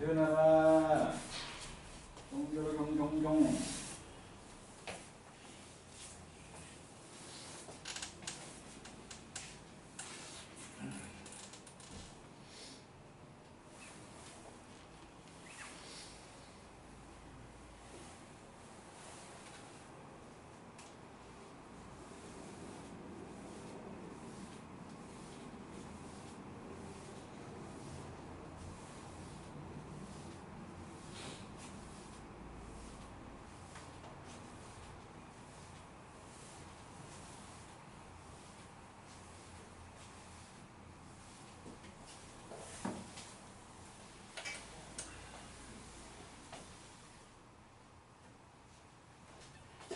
일어나라. 경경경경.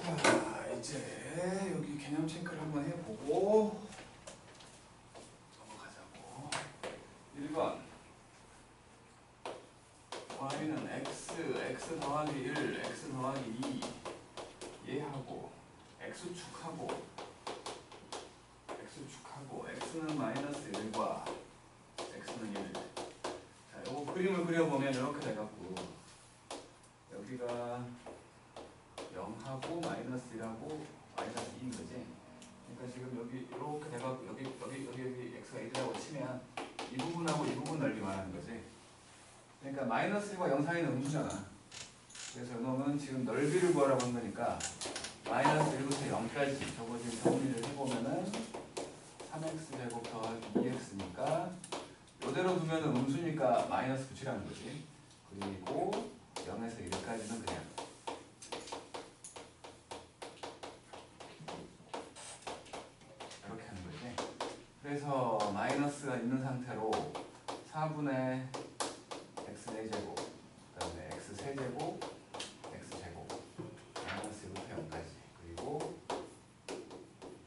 자, 이제 여기 개념 체크를 한번 해보고 넘어가자고. 1번 y는 x 더하기 1, x 더하기 2 얘하고 x축하고 x는 마이너스 1과 x는 1. 자, 요거 그림을 그려보면 이렇게 돼갖고 여기가 0하고 마이너스 1하고 마이너스 2인 거지. 그러니까 지금 여기 이렇게 돼갖고 여기 x가 1이라고 치면 이 부분하고 이 부분 넓이 말하는 거지. 그러니까 마이너스 1과 0 사이는 음수잖아. 그래서 이놈은 지금 넓이를 구하라고 한 거니까 마이너스 1부터 0까지 저거 지금 정리를 해보면은 3x 제곱 더하기 2x니까 이대로 두면은 음수니까 마이너스 붙이라는 거지. 그리고 0에서 1까지는 그냥 이렇게 하는 거지. 그래서 마이너스가 있는 상태로 4분의 x 4제곱 그 다음에 x 세제곱 x제곱 마이너스 1부터 0까지 그리고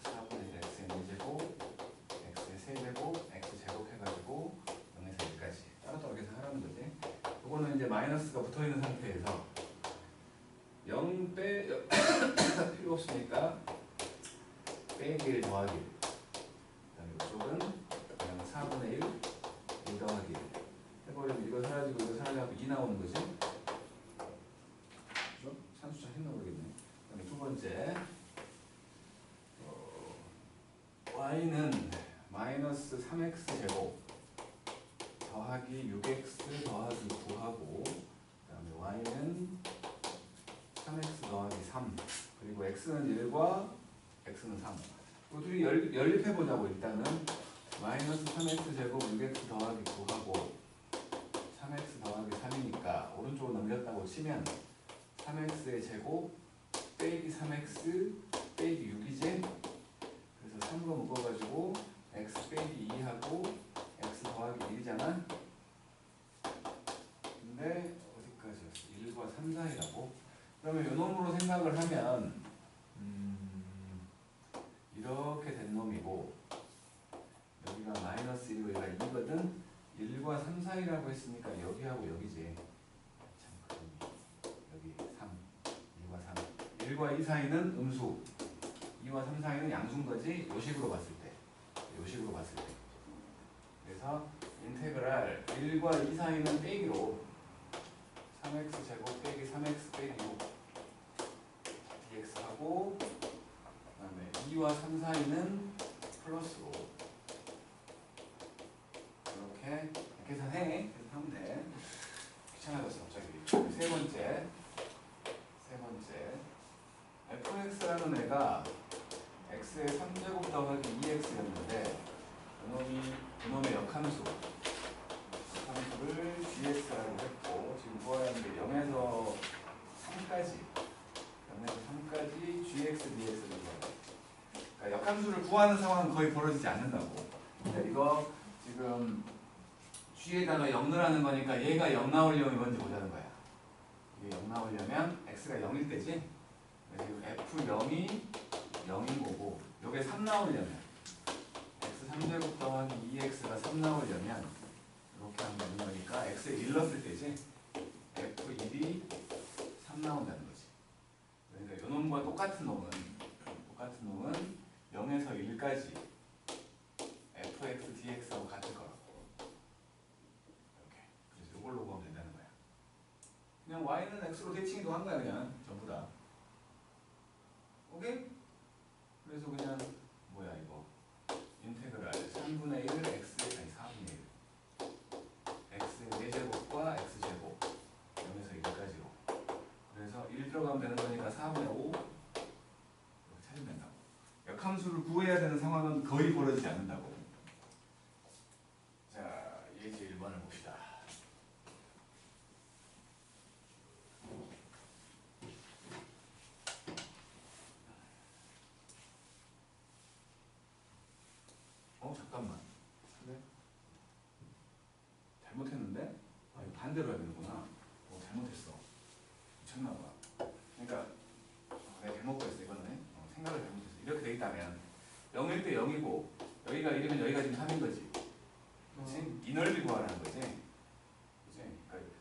4분의 x 4제곱 x 세제곱 x제곱 해가지고 0에서 1까지 따로따로 계산하라는 거지. 이거는 이제 마이너스가 붙어있는 상태에서 0 필요 없으니까 빼기 1 더하기 1 그 다음에 이쪽은 그냥 4분의 1 더하기 1 해버리면 이거 사라지고 이거 사라지고 2 나오는 거지. 그죠? 산수차 했나 모르겠네. 그 다음에 두 번째 y는 마이너스 3x 제곱 더하기 6x 더하기 9하고 그 다음에 y는 3x 더하기 3 그리고 x는 1과 x는 3. 이 둘이 연립해보자고. 일단은 마이너스 3x 제곱 6x 더하기 9하고 3x 더하기 3이니까 오른쪽으로 넘겼다고 치면 3x의 제곱 빼기 3x 빼기 6이지. 그래서 3으로 묶어가지고 x 빼기 2하고 x 더하기 1이잖아. 근데 어디까지였어? 1과 3 사이라고? 그러면 요 놈으로 생각을 하면 이렇게 된 놈이고 여기가 마이너스 1이고 여기가 2거든. 1과 3 사이라고 했으니까 여기하고 여기지. 참 여기 3 1과 3 1과 2 사이는 음수 2와 3 사이는 양수인 거지. 요식으로 봤을 때 그래서 인테그랄 1과 2 사이는 빼기로 3x 제곱 빼기 3x 빼기 6 dx하고 그 다음에 2와 3 사이는 플러스로 이렇게 계산해. 계산하면 돼. 귀찮아졌어 갑자기. 세 번째 fx라는 애가 x의 3제곱 더하기 2x였는데 그놈의 역함수를 gx라고 했고 지금 구해야 하는 게 0에서 3까지 gx dx를 구해요. 그러니까 역함수를 구하는 상황은 거의 벌어지지 않는다고. 근데 이거 지금 g에다가 0 넣으라는 거니까 얘가 0 나오려면 뭔지 보자는 거야. 이게 0 나오려면 x가 0일 때지. 지금 f0이 0인 거고 요게 3 나오려면 x 3제곱 더하기 2x가 3 나오려면 이렇게 하면 되는 거니까 x에 1 넣었을 때지. f1이 3 나온다는 거지. 그러니까 요 놈과 똑같은 놈은 0에서 1까지 fx dx하고 같을 거라고. 이렇게. 그래서 이걸로 구하면 된다는 거야. 그냥 y는 x로 대칭도 한 거야 그냥 전부 다. 오케이? 그래서 그냥 뭐야 이거 인테그랄 3분의 1 x 아니 4분의 1 x의 4제곱과 x제곱 0에서 1까지로 그래서 1 들어가면 되는 거니까 4분의 5 이렇게 찾으면 된다고. 역함수를 구해야 되는 상황은 거의 벌어지지 않는다고. 자 예제 1번을 봅시다. 잠깐만. 네? 잘못했는데? 아, 이거 반대로 해야 되는구나. 잘못했어. 미쳤나봐. 그러니까 내가 잘못 구했어 이거는. 생각을 잘못했어. 이렇게 돼 있다면 0일 때 0이고 여기가 1이면 여기가 지금 3인 거지. 그렇지? 이 넓이 구하라는 거지. 그치? 그러니까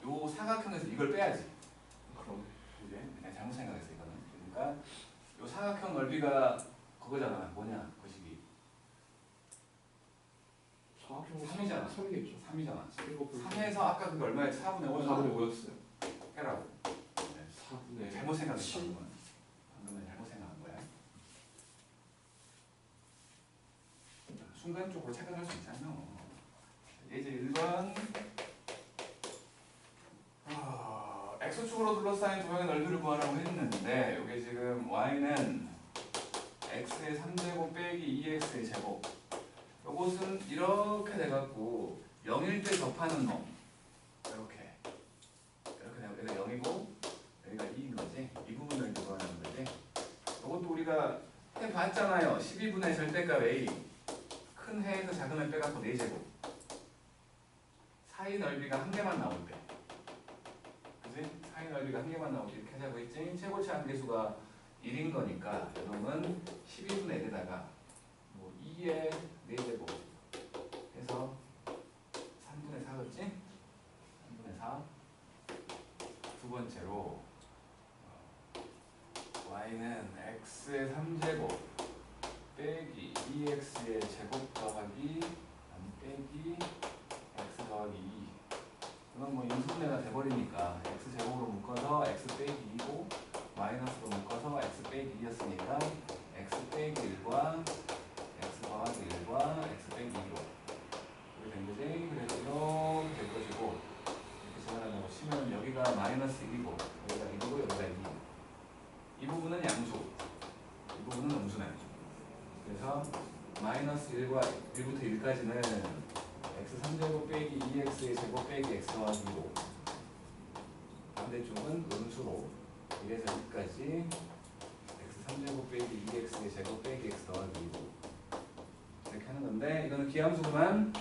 요 사각형에서 이걸 빼야지. 그럼 그지? 내가 잘못 생각했어 이거는. 그러니까 요 사각형 넓이가 그거잖아. 뭐냐? 그 식이. 사각형은 3이잖아. 3이겠죠. 3이잖아. 7곱 3에서 아까 그게 얼마였지? 4분의 5였나? 4분의 5였어요. 빼라고. 4분의 잘못 생각했어. 7. 방금은 잘못 생각한 거야. 순간적으로 착각할 수 있잖아. 예제 1번. x축으로 둘러싸인 도형의 넓이를 구하라고 했는데 이게 지금 y는 x의 3제곱 빼기 2x의 제곱. 요것은 이렇게 돼갖고 0일 때 접하는 놈. 이렇게 되고 여기가 0이고 여기가 2인 거지. 이 부분을 구하는 거지. 요것도 우리가 해봤잖아요. 12분의 절대값 a. 큰 해에서 작은 해 빼갖고 4제곱. 사이 넓이가 한 개만 나올 때. 그지? 사이 넓이가 한 개만 나올 때 이렇게 하자고 했지. 최고치 함계수가 1인 거니까 요놈은 12분의 1에다가 뭐 2의 4제곱 해서 3분의 4겠지? 3분의 4. 두 번째로 y는 x의 3제곱 빼기 2x의 제곱 더하기 빼기 x 더하기 2. 이건 뭐 인수분해가 돼버리니까 x제곱으로 묶어서 x 빼기 2고 마이너스로 묶어서 x 빼기 2였으니까 x 빼기 1과 x 더하기 1과 x 빼기 2로 이렇게 된 거지. 그래서 이렇게 될 것이고 이렇게 정하라고 치면 여기가 마이너스 1이고 여기가 1이고 여기가 2. 이 부분은 양수, 이 부분은 음수네. 그래서 마이너스 1과 1부터 1까지는 x 3제곱 빼기 2x의 제곱 빼기 x 더하기 2로 반대쪽은 음수로 1에서 2까지 x 3제곱 빼기 2x의 제곱 빼기 x 더하기 2로 이렇게 하는 건데 이거는 기함수구만.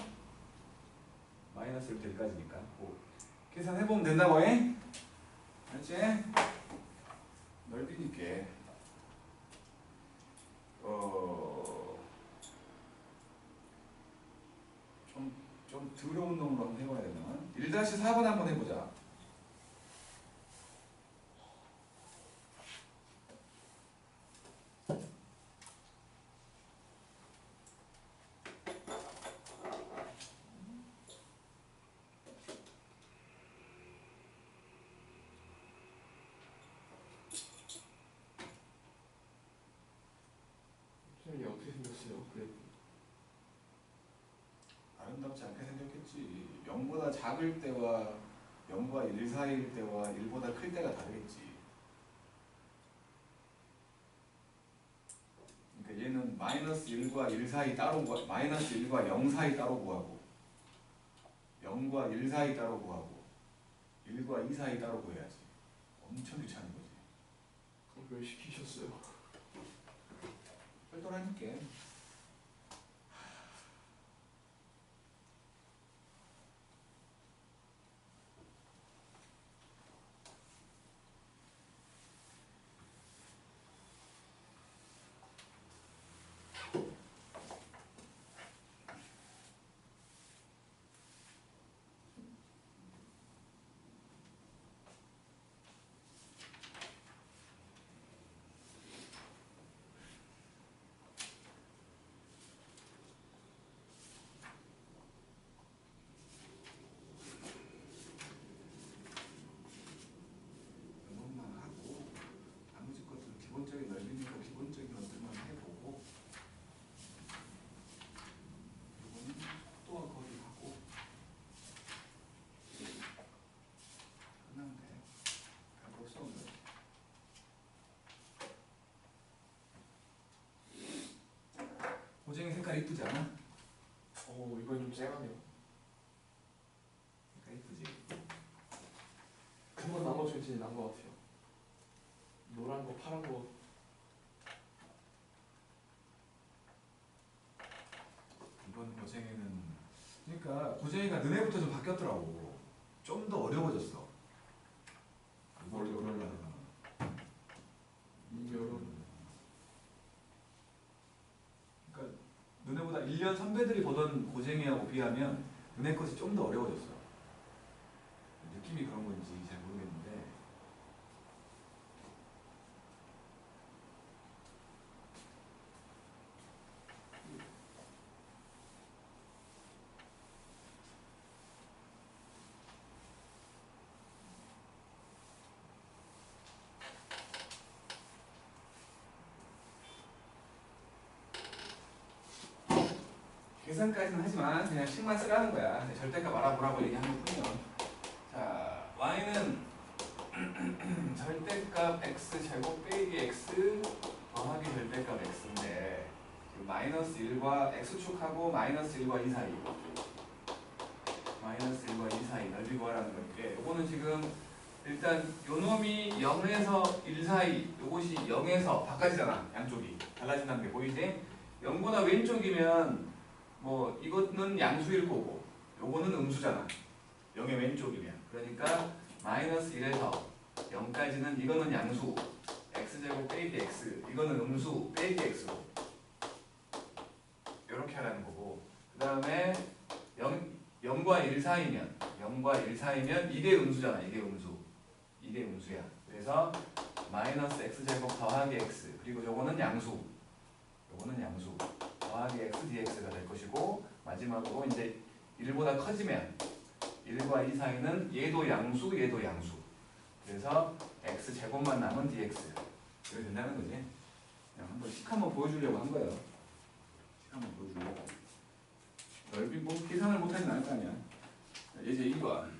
마이너스 1부터 1까지니까 계산해보면 된다고 해? 알지? 넓이니까 좀 더러운 놈으로 한번 해봐야 되나? 1-4번 한번 해보자. 선생님이 어떻게 생겼어요? 그래. 아름답지 않게 생겼겠지. 0보다 작을 때와 0과 1 사이일 때와 1보다 클 때가 다르겠지. 그러니까 얘는 마이너스 1과 1 사이 따로 구하고 마이너스 1과 0 사이 따로 구하고 0과 1 사이 따로 구하고 1과 2 사이 따로 구해야지. 엄청 귀찮은 거지. 그럼 왜 시키셨어요? 똘똘하니까. 이쁘지 않아? 이번엔 좀 쨍하네요. 이쁘지. 금방 나온 거 중에 제일 나은 것 같아요. 노란 거, 파란 거. 이번 고쟁이는 그러니까 고쟁이가 너네부터 좀 바뀌었더라고. 좀 더 어려워졌어. 이걸 어려우려면 이게 어려운. 그러니까 너네보다 1년 선배들이 보던 고쟁이하고 비하면 너네 것이 좀 더 어려워졌어. 느낌이 그런 건지 잘 모르겠는데 계산까지는 하지만 그냥 식만 쓰라는 거야. 절대값 알아보라고 얘기하는 뿐이야. 자, y는 절대값 x제곱 빼기 x 더하기 절대값 x인데 지금 마이너스 1과 x축하고 마이너스 1과 2 사이 마이너스 1과 2 사이 넓이 구하라는 건데 요거는 지금 일단 요 놈이 0에서 1 사이 요것이 0에서 바깥이잖아. 양쪽이 달라진다는 게 보이지? 0보다 왼쪽이면 뭐 이거는 양수일 거고 요거는 음수잖아. 0의 왼쪽이면 그러니까 마이너스 1에서 0까지는 이거는 양수 x제곱 빼기 x 이거는 음수 빼기 x로 이렇게 하라는 거고 그 다음에 0과 1 사이면 0과 1 사이면 이게 음수잖아. 이게 음수 이게 음수야. 그래서 마이너스 x제곱 더하기 x 그리고 요거는 양수 요거는 양수 더하기 x dx가 될 것이고 마지막으로 이제 1보다 커지면 1과 2 사이는 얘도 양수 얘도 양수 그래서 x 제곱만 남은 dx 이렇게 된다는 거지. 그냥 한번 식 한번 보여주려고 한 거예요. 식 한번 보여주려고. 넓이 뭐 계산을 못하진 않을 거 아니야. 이제 2번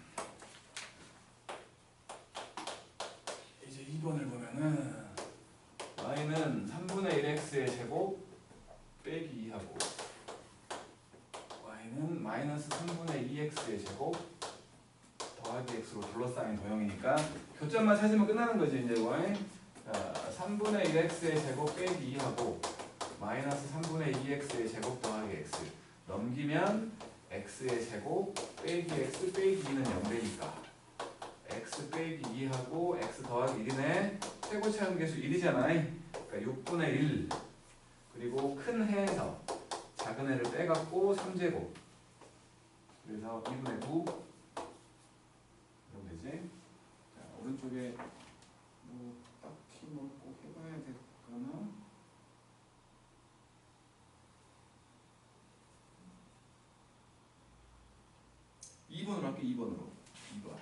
이제 2번을 보면은 y는 3분의 1x의 제곱 빼기 2하고 y는 마이너스 3분의 2x의 제곱 더하기 x로 둘러싸인 도형이니까 교점만 찾으면 끝나는 거지. 이제 y 3분의 1x의 제곱 빼기 2하고 마이너스 3분의 2x의 제곱 더하기 x 넘기면 x의 제곱 빼기 x 빼기 2는 0되니까 x 빼기 2하고 x 더하기 1이네. 최고 차함계수 1이잖아. 그러니까 6분의 1 그리고 큰 해에서 작은 해를 빼갖고 3제곱 그래서 2분의 9 이러면 되지. 자 오른쪽에 뭐 딱히 뭐 꼭 해봐야 될거나 2번으로 할게. 2번으로 2번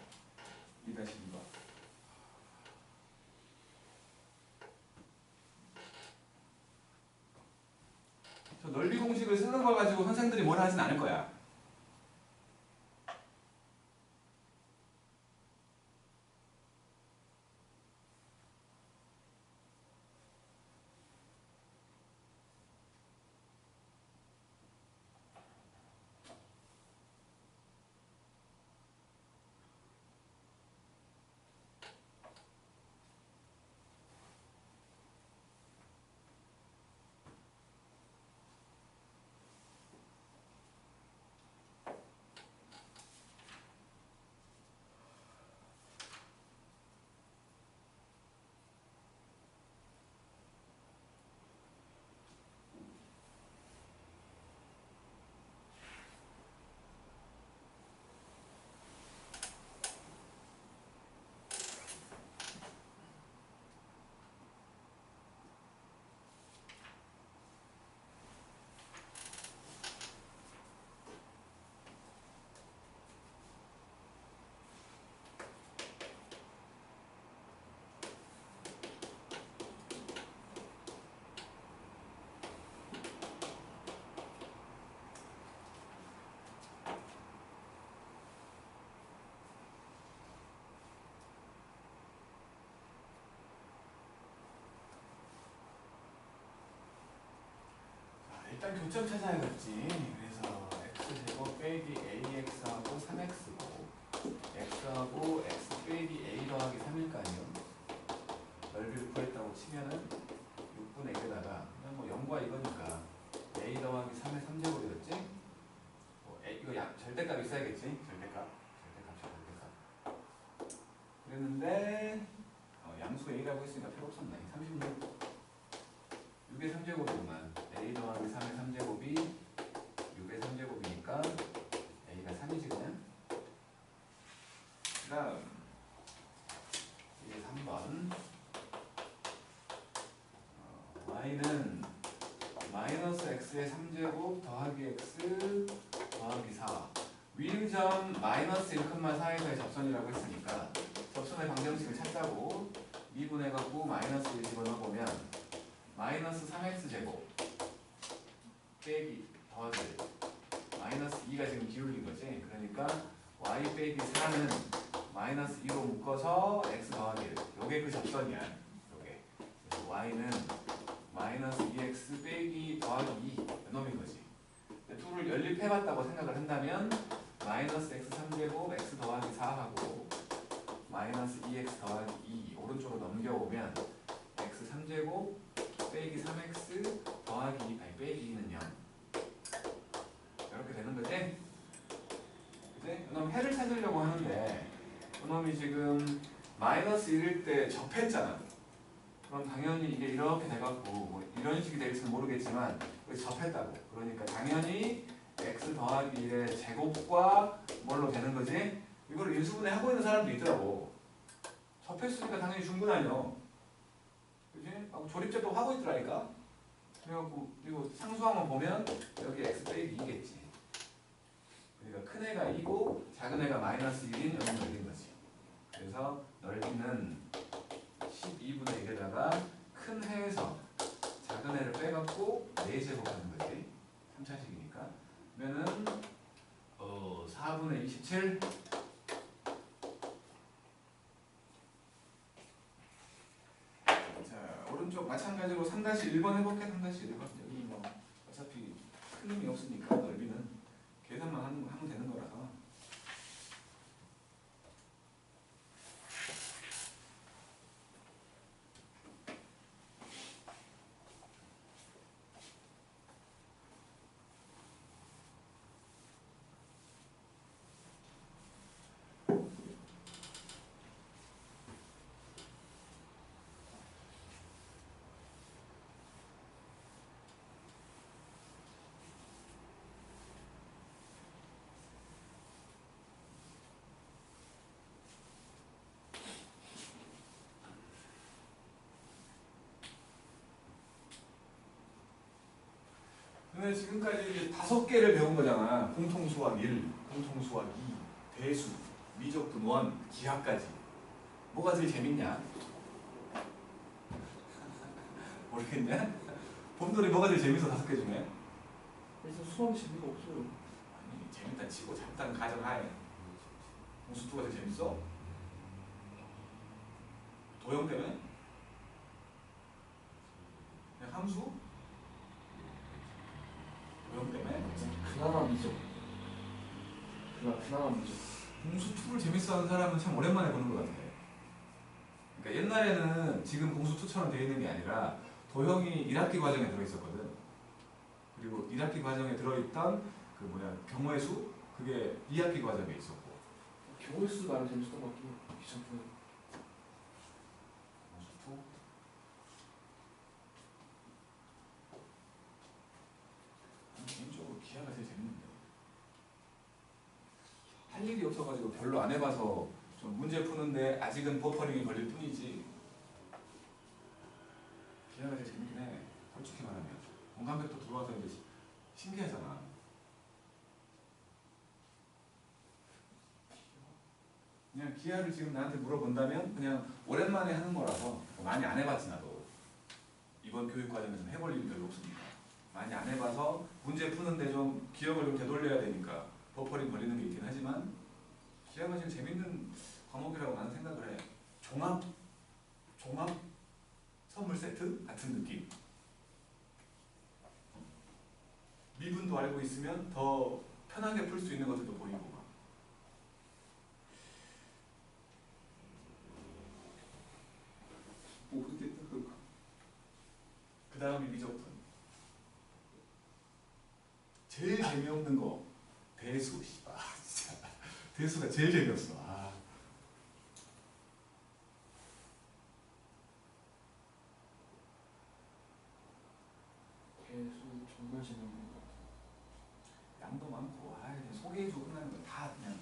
2-2번 저 넓이 공식을 쓰는 거 가지고 선생들이 뭘 하진 않을 거야. 교점 찾아야겠지. 그래서 x제곱 빼기 ax하고 3x고 x하고 x 빼기 a 더하기 3일 거 아니에요. 넓이를 구했다고 치면은 6분의 1에다가 그냥 뭐 0과 이거니까 a 더하기 3의 3제곱이겠지? 이거 절대값 있어야겠지? 절대값. 그랬는데 양수 a라고 했으니까 필요 없었네. 36 6의 3제곱이구만. a 더하기 3의 3제곱이 6의 3제곱이니까 a가 3이지 그냥. 그 다음 이게 3번 y는 마이너스 x의 3제곱 더하기 x 더하기 4 위유점 마이너스 1,4에서의 접선이라고 했으니까 접선의 방정식을 찾자고 2분해갖고 마이너스 1 집어넣어보면 마이너스 3x제곱 빼기 더하기 마이너스 2가 지금 기울긴 거지. 그러니까 y 빼기 4는 마이너스 2로 묶어서 x 더하기 1 요게 그 접선이야. 요게. 그래서 y는 마이너스 2x 빼기 더하기 2 이놈인 거지. 둘을 연립해봤다고 생각을 한다면 마이너스 x 3제곱 x 더하기 4하고 마이너스 2x 더하기 2 오른쪽으로 넘겨오면 x 3제곱 빼기 3x 더하기 2 아니 빼기 2는 0 이렇게 되는 거지? 그치? 그럼 해를 찾으려고 하는데 그놈이 지금 마이너스 1일 때 접했잖아. 그럼 당연히 이게 이렇게 돼갖고 뭐 이런 식이 될지는 모르겠지만 접했다고. 그러니까 당연히 x 더하기 1의 제곱과 뭘로 되는 거지? 이걸 인수분해 하고 있는 사람도 있더라고. 접했으니까 당연히 중분하죠. 그지? 조립제도 하고 있더라니까. 그래갖고 이거 상수항만 보면 여기 x 빼기 2겠지. 그러니까 큰 애가 2고 작은 애가 마이너스 1인 여기 넓인 거지. 그래서 넓이는 12분의 1에다가 큰 해에서 작은 애를 빼갖고 4제곱 하는 거지. 3차식이니까. 그러면은 4분의 27 자, 오른쪽 마찬가지로 3-1번 해볼게. 3-1번. 여기 뭐 어차피 큰 힘이 없으니까 넓이는 계산만 하면 되는 거라서. 근데 지금까지 이제 5개를 배운 거잖아. 공통수학 1, 공통수학 2, 대수, 미적분 1, 기하까지. 뭐가 제일 재밌냐? 모르겠냐? 봄돌이 뭐가 제일 재밌어? 5개 중에? 그래서 수학이 재미가 없어요. 아니 재밌다 치고 잡다는 가정하에 공수투가 제일 재밌어? 도형 때문에? 그냥 함수? 도형 때문에? 그나마 미적. 그나마 미적. 공수2를 재밌어하는 사람은 참 오랜만에 보는 것 같아. 그러니까 옛날에는 지금 공수2처럼 되어 있는 게 아니라 도형이 1학기 과정에 들어있었거든. 그리고 1학기 과정에 들어있던 그 경우의 수? 그게 2학기 과정에 있었고. 경우의 수도 나름 재밌었던 것 같긴 해요. 귀찮고. 공수2? 개인적으로 기하가 제일 재밌는데. 할 일이 없어가지고 별로 안 해봐서 좀 문제 푸는데 아직은 버퍼링이 걸릴 뿐이지. 기하가 제일 재밌긴 해. 솔직히 말하면. 공간벡터 들어와서 이제 신기하잖아. 그냥 기하를 지금 나한테 물어본다면 그냥 오랜만에 하는 거라서 많이 안 해봤지 나도. 이번 교육과정에서는 해볼 일이 별로 없으니까. 많이 안 해봐서 문제 푸는데 좀 기억을 좀 되돌려야 되니까 버퍼링 걸리는 게 있긴 하지만 기하가 제일 재밌는 과목이라고 나는 생각을 해. 종합 선물 세트 같은 느낌. 미분도 알고 있으면 더 편하게 풀 수 있는 것들도 보이고. 모르겠다 그거. 그 다음이 미적분. 제일 재미없는 거 대수. 아 진짜 대수가 제일 재미없어. 아. 배수 정말 재미없는 것 같아요. 양도 많고 소개해주고 끝나는 거 다 그냥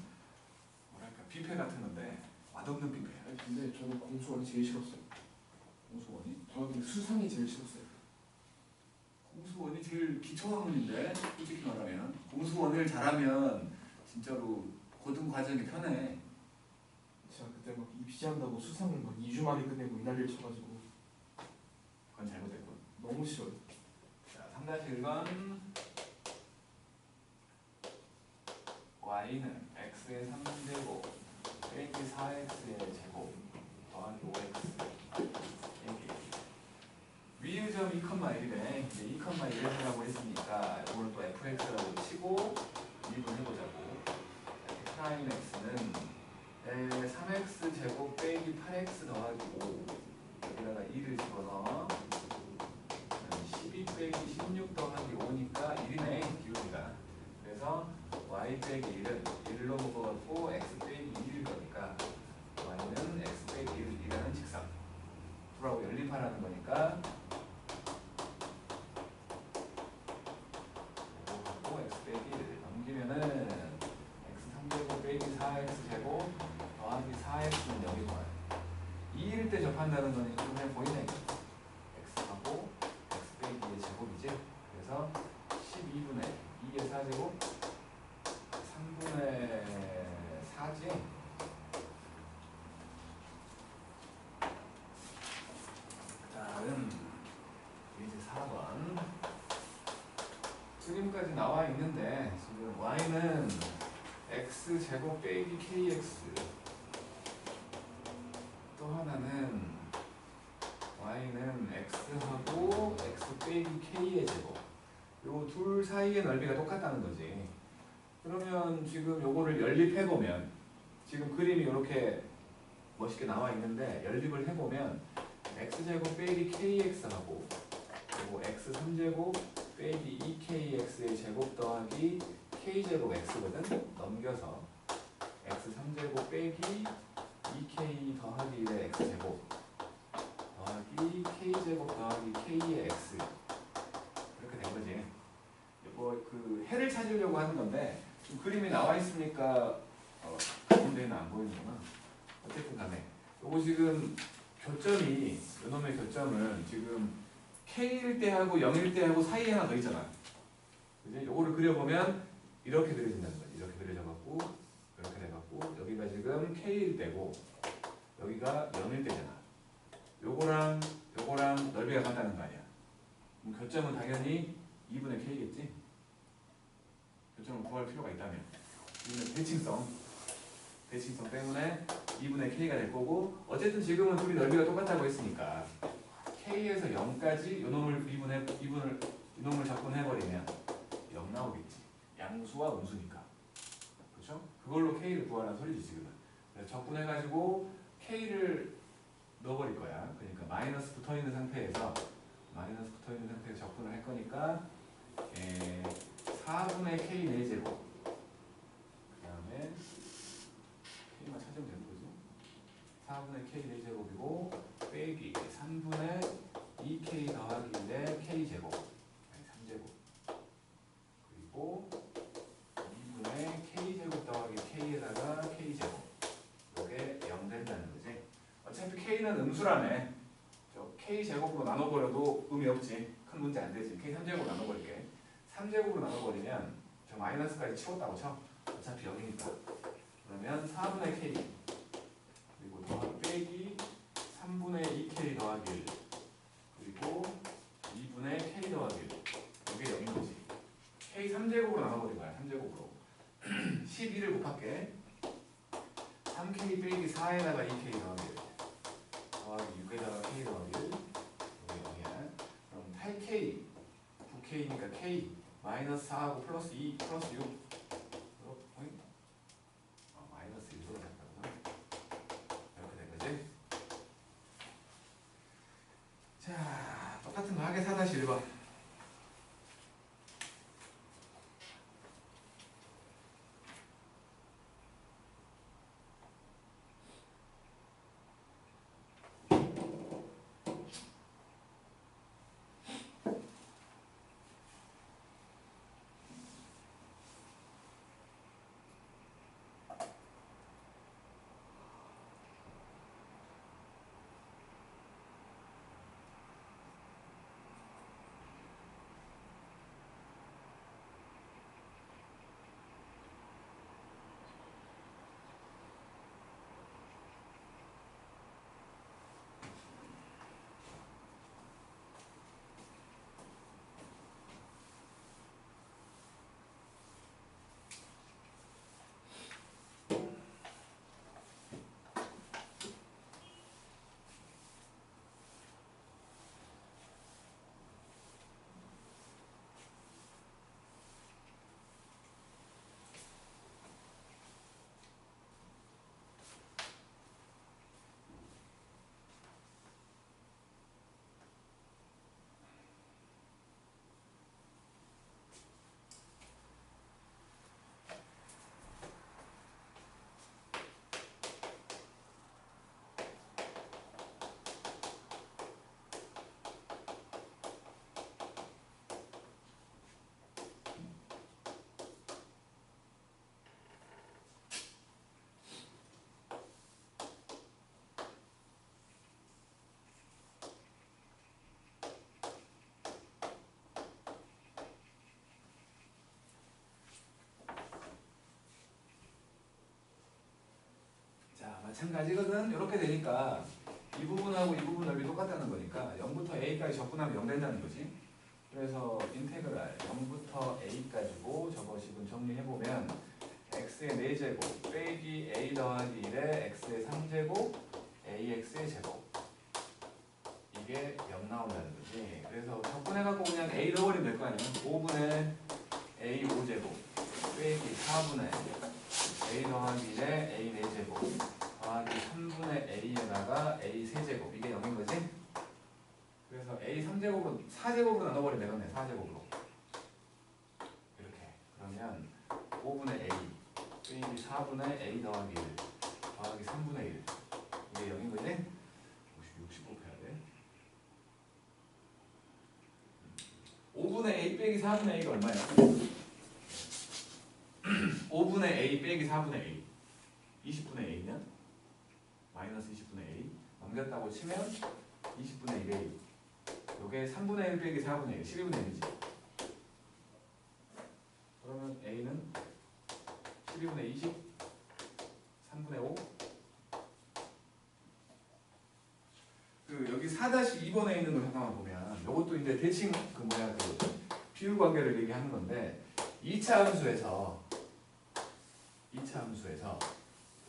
뭐랄까 뷔페 같은 건데 맛없는 뷔페. 아니, 근데 저는 공수원이 제일 싫었어요. 공수원이? 저는 수상이 제일 싫었어요. 공수원이 제일 기초학문인데 솔직히 말하면 공수원을 잘하면 진짜로 고등 과정이 편해. 제가 그때 막 입시한다고 수상을 막 2주 만에 끝내고 이 난리를 쳐가지고 그건 잘못됐군. 너무 싫어요. 자, 3-1번 y는 x의 3제곱 빼기 4x의 제곱 더하기 5x 위의 점 2,1이래. 이제 2,1을 하라고 했으니까 이걸 또 fx라고 치고 미분해보자고. 프라임 x는 3x 제곱 빼기 8x 더하기 5 여기다가 2를 집어넣어 12 빼기 16 더하기 5니까 1이네 기울기가. 그래서 y 빼기 1은 1로 묶어갖고 x 빼기 1일 거니까 y는 x 빼기 1이라는 직선 둘하고 연립하라는 거니까 이거 x 빼기 1 넘기면은 x 3제곱 빼기 4x 제곱 더하기 4x는 여기 봐요. 2일 때 접한다는 거는 좀 그냥 보이네. x하고 x 빼기 2의 제곱이지. 그래서 12분의 2의 4제곱 3분의 4지. 다음 이제 4번 지금까지 나와 있는데 지금 y는 x 제곱 빼기 kx 또 하나는 y는 x하고 x 빼기 k의 제곱 요 둘 사이의 넓이가 똑같다는 거지. 그러면 지금 요거를 연립해보면 지금 그림이 이렇게 멋있게 나와 있는데 연립을 해보면 x제곱 빼기 kx하고 그리고 x 3제곱 빼기 2kx의 제곱 더하기 k제곱 x거든. 넘겨서 x 3제곱 빼기 2k 더하기 1의 x제곱 더하기 k제곱 더하기 k의 x 이렇게 된 거지. 뭐 그 해를 찾으려고 하는 건데 지금 그림이 나와 있으니까 가운 데는 안 보이는구나. 어쨌든 간에 요거 지금 교점이 요놈의 교점은 지금 k일 때하고 0일 때하고 사이에 하나 더 있잖아. 그지? 요거를 그려보면 이렇게 그려진다는 거지. 이렇게 그려져갖고 이렇게 돼갖고 여기가 지금 k일 때고 여기가 0일 때잖아. 요거랑 요거랑 넓이가 같다는 거 아니야. 그럼 교점은 당연히 2분의 k겠지? 교점을 구할 필요가 있다면 이는 대칭성 때문에 2분의 k가 될 거고 어쨌든 지금은 둘이 넓이가 똑같다고 했으니까 k에서 0까지 요놈을 이놈을 적분해버리면 0 나오겠지. 양수와 음수니까. 그렇죠? 그걸로 k를 구하라는 소리지 지금은. 그래서 적분해가지고 k를 넣어버릴 거야. 그러니까 마이너스 붙어있는 상태에서 적분을 할 거니까 4분의 k 4제곱 그 다음에 k만 찾으면 되는 거지. 4분의 k 4제곱이고 빼기 3분의 2k 더하기 1의 k제곱 3제곱 그리고 2분의 k제곱 더하기 k에다가 k제곱 이게 0 된다는 거지. 어차피 k는 음수라며 저 k제곱으로 나눠버려도 의미 없지. 큰 문제 안 되지. k 3제곱 나눠버릴게. 3제곱으로 나눠버리면 저 마이너스까지 치웠다고 쳐. 어차피 0이니까. 그러면 4분의 k 그리고 더하기 빼기 3분의 2k 더하기 1 그리고 2분의 k 더하기 1 이게 0인 거지. k 3제곱으로 나눠버린 거야. 3제곱으로 12를 곱할게. 3k 빼기 4에다가 2k 더하기 1 더하기 6에다가 k 더하기 1 이게 0이야. 그럼 8k 9k니까 k 마이너스 4하고 플러스 2 플러스 6 마이너스 1으로 잡혀서 이렇게 된 거지. 자, 똑같은 거 하게 4-1번. 마찬가지거든. 이렇게 되니까 이 부분하고 이 부분 넓이 똑같다는 거니까 0부터 a까지 적분하면 0 된다는 거지. 그래서 인테그랄 0부터 a까지고 저거식은 정리해보면 x의 4제곱 빼기 a 더하기 1에 x의 3제곱 ax의 제곱 이게 0 나온다는 거지. 그래서 적분해갖고 그냥 a 넣어버리면 될 거 아니야. 5분의 a 5제곱 빼기 4분의 a 더하기 1에 a 4제곱 더하기 3분의 a에다가 a 세제곱 이게 0인 거지? 그래서 a 3제곱으로 4제곱으로 나눠버리면 되겠네. 4제곱으로 이렇게. 그러면 5분의 a 빼기 4분의 a 더하기 1 더하기 3분의 1 이게 0인 거지? 60 곱해야 돼. 5분의 a 빼기 4분의 a가 얼마야? 5분의 a 빼기 4분의 a 20분의 a냐? 마이너스 20분의 a 넘겼다고 치면 20분의 1a 요게 3분의 1 빼기 4분의 1 12분의 1이지. 그러면 a는 12분의 20 3분의 5 여기 4-2번에 있는 걸 잠깐만 보면 요것도 이제 대칭 비율 관계를 얘기하는 건데 2차 함수에서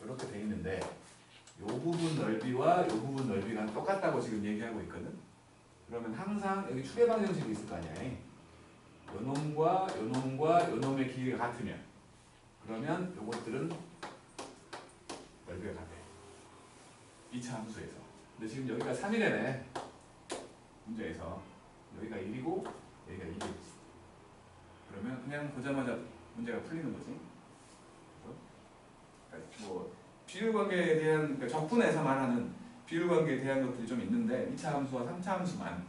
이렇게 돼 있는데 요 부분 넓이와 요 부분 넓이가 똑같다고 지금 얘기하고 있거든. 그러면 항상 여기 추계 방정식이 있을 거 아니야. 요 놈과 요 놈과 요 놈의 길이가 같으면 그러면 요것들은 넓이가 같아. 2차 함수에서. 근데 지금 여기가 3이래네. 문제에서 여기가 1이고 여기가 2이지. 그러면 그냥 보자마자 문제가 풀리는 거지. 비율관계에 대한 적분에서 말하는 비율관계에 대한 것들이 좀 있는데 2차 함수와 3차 함수만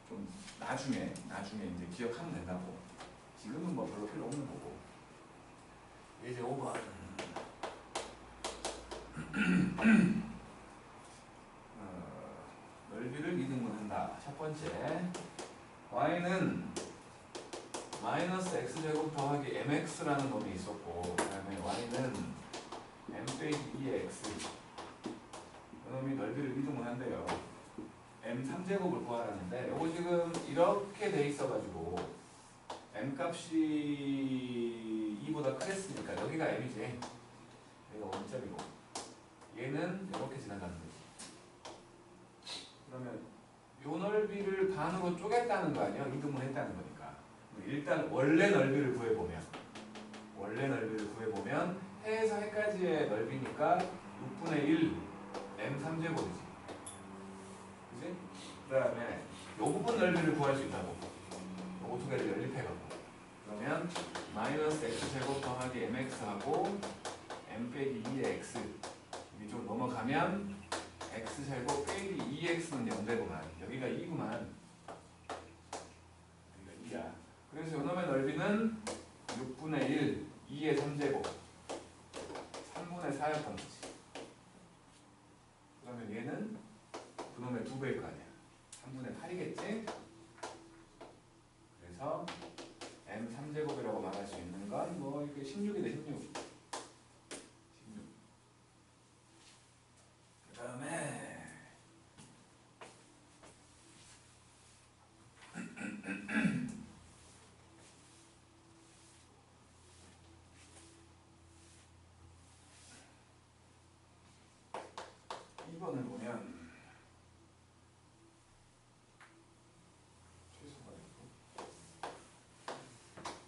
좀 나중에 이제 기억하면 된다고. 지금은 뭐 별로 필요 없는 거고. 이제 5번. 넓이를 이등분한다. 첫 번째, y는 마이너스 x제곱 더하기 mx라는 놈이 있었고, 그 다음에 y는 m 빼기 2x 그 놈이 넓이를 이등분한대요. m 3제곱을 구하라는데 요거 지금 이렇게 돼 있어가지고 m 값이 2보다 크겠으니까 여기가 m이지. 여기가 원점이고 얘는 이렇게 지나가는 거지. 그러면 요 넓이를 반으로 쪼갰다는 거 아니야? 이등분 했다는 거니까 일단 원래 넓이를 구해보면 해에서 해까지의 넓이니까 6분의 1 m3제곱이지. 그지? 그 다음에 요 부분 넓이를 구할 수 있다고. 요거 두 개를 연립해갖고. 그러면 마이너스 x제곱 더하기 mx하고 m 빼기 2의 x 이쪽 넘어가면 x제곱 빼기 2x는 0되구만. 여기가 2구만. 여기가 2야. 그래서 요놈의 넓이는 6분의 1 2의 3제곱 3분의 4였던 거지. 그러면 얘는 그놈의 2배일 거 아니야. 3분의 8이겠지? 그래서 m 3제곱이라고 말할 수 있는 건 뭐 이렇게 16이네 16. 그 다음에 이번을 보면 최소가 있고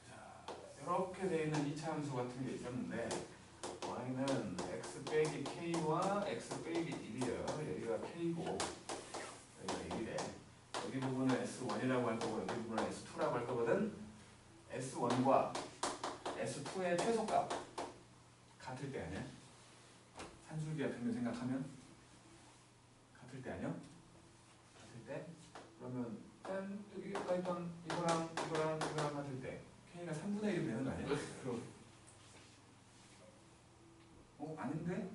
자 이렇게 되어 있는 이차 함수 같은 게 있었는데 y는 x 빼기 k와 x 빼기 1이요. 여기가 k고 여기가 1이래. 여기 부분은 S1이라고 할 거고 여기 부분은 S2라고 할 거거든. S1과 S2의 최소값 같을 때 아니야? 산술기와 평면 생각하면 같을 때 아니야? 같을 때? 그러면 짠 여기가 있던 이거랑 같을 때 K가 3분의 1이 되는 거 아니야? 그럼 아닌데?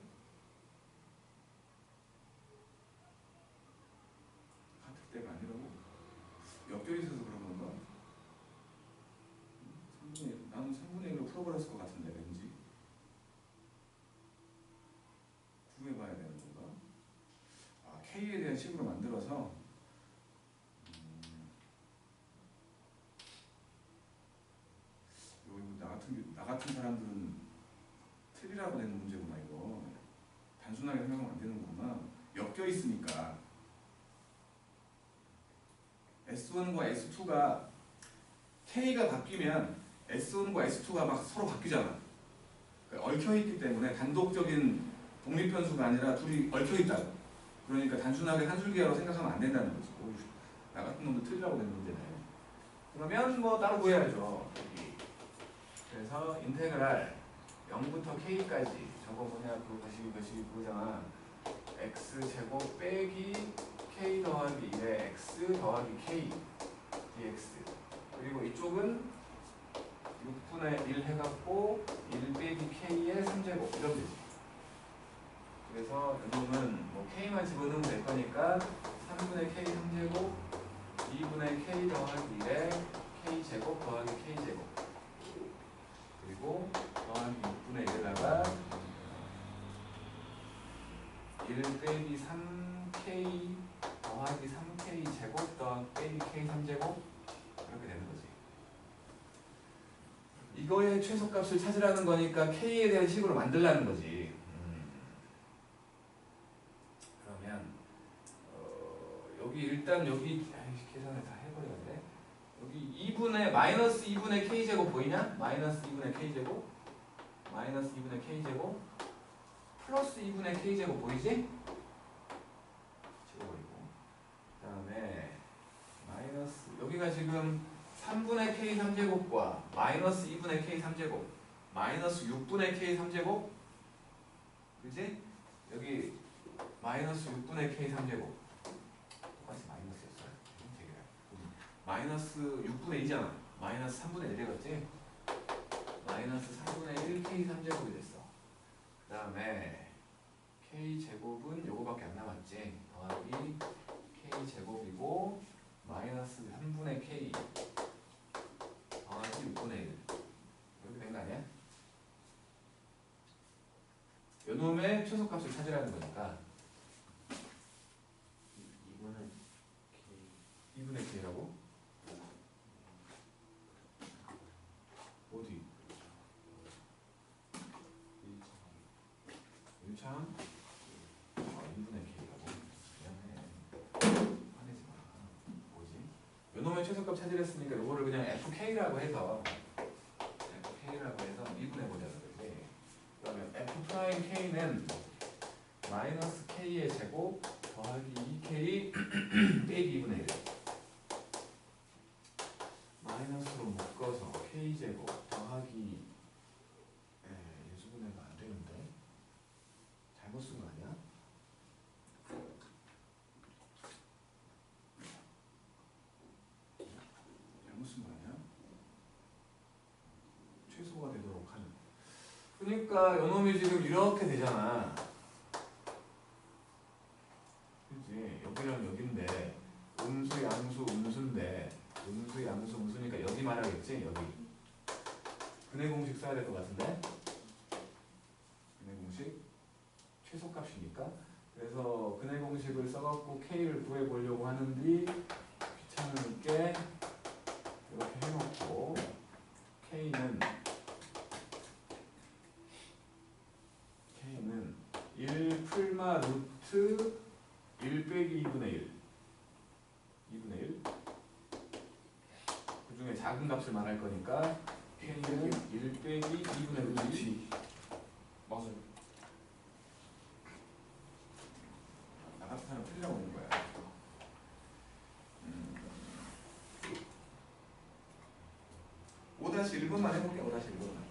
같을 때가 아니라고? 역결이 있어서 그런 건가? 나는 3분의 1로 풀어버렸을 것 같은데 왠지 구해봐야 되는 건가? 아, K에 대한 식으로 만들어서 나 같은 사람들은 틀리라고 되는 문제구나 이거. 단순하게 생각하면 안 되는 거구나. 엮여 있으니까 S1과 S2가 K가 바뀌면 S1과 S2가 막 서로 바뀌잖아. 그러니까 얽혀있기 때문에 단독적인 독립변수가 아니라 둘이 얽혀있다. 그러니까 단순하게 한줄기하로 생각하면 안 된다는 거지. 나 같은 놈도 틀리라고 되는 문제네. 그러면 뭐 따로 구해야죠. 여기. 그래서 인테그랄 0부터 K까지 저거 뭐냐 그것이 그거잖아. X제곱 빼기 K 더하기 1의 X 더하기 K dx. 그리고 이쪽은 6분의 1 해갖고 1 빼기 K의 3제곱 이러면 되지. 그래서 이놈은 뭐 K만 집어넣으면 될 거니까 3분의 K 3제곱 2분의 K 더하기 1의 K제곱 더하기 K제곱 그리고 더하기 6분의 1에다가 1 빼기 3K 더하기 3K 제곱 더하기 빼기 K 3제곱 이렇게 되는 거지. 이거의 최소값을 찾으라는 거니까 K에 대한 식으로 만들라는 거지. 그러면 여기 일단 여기 계산을 다 해버려야 돼. 여기 2분의 마이너스 2분의 K제곱 보이냐? 마이너스 2분의 K제곱 마이너스 2분의 K제곱 플러스 2분의 K제곱 보이지? 지워버리고 그 다음에 마이너스 여기가 지금 3분의 K 3제곱과 마이너스 2분의 K 3제곱 마이너스 6분의 K 3제곱 그지? 여기 마이너스 6분의 K 3제곱 똑같이 마이너스였어요. 마이너스 6분의 2잖아. 마이너스 3분의 1 되겠지? 마이너스 3분의 1 K 3제곱이 됐어. 그 다음에 K제곱은 요거밖에 안 남았지. 더하기 K제곱이고 마이너스 3분의 K 더하기 6분의 1 이렇게 된 거 아니야? 요놈의 최소값을 찾으라는 거니까 2분의 K라고? 어디? 1참 2분의 K라고? 미안해 화내지 마. 뭐지? 요놈의 최소값 찾으랬으니까 이거를 그냥 fk라고 해서 미분해보자 그러지. 그러면 f'k는 마이너스 k의 제곱 더하기 2k 빼기 2분의 1 마이너스로 묶어서 k제곱 더하기 예수분해가 안 되는데 잘못 쓴 거 아니야? 잘못 쓴 거 아니야? 최소가 되도록 하는. 그러니까 요놈이 지금 이렇게 되잖아. 그치? 여기랑 여긴데 음수, 양수, 음수인데 음수, 양수, 음수니까 여기 말하겠지? 여기. 근해 공식 써야 될 것 같은데? 근해 공식 최소값이니까. 그래서 근해 공식을 써갖고 k를 구해보려고 하는데 귀찮으니까 이렇게 해놓고 k는 1 풀마 루트 1 빼기 2분의 1 2분의 1 그 중에 작은 값을 말할 거니까 k는 1 빼기 2분의 1 맞아요. 나 같은 사람 틀려오는 거야. 5-1번만 해볼게. 5-1번만.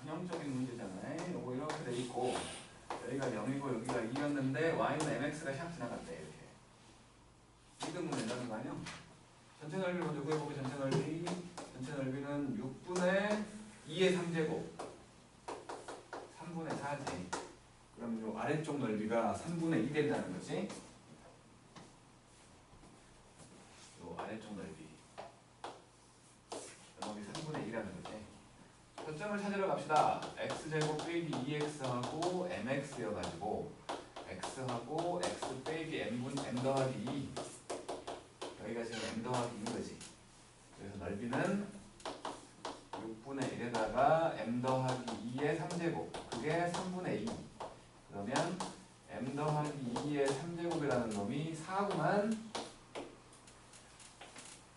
전형적인 문제잖아요. 요거 이렇게 돼 있고 여기가 0이고 여기가 2였는데 y는 mx가 샥 지나갔대 이렇게. 이등분 된다는 거 아니야? 전체 넓이 먼저 구해보고 전체 넓이는 6분의 2의 3제곱 3분의 4지. 그럼 요 아래쪽 넓이가 3분의 2 된다는 거지. 요 아래쪽 넓이 여기 3분의 2라는 거지. 저점을 찾으러 갑시다. x제곱 빼기 2x하고 mx여가지고 x하고 x 빼기 m 더하기 2 여기가 지금 m 더하기 2인 거지. 그래서 넓이는 6분의 1에다가 m 더하기 2의 3제곱 그게 3분의 2 그러면 m 더하기 2의 3제곱이라는 놈이 4구만.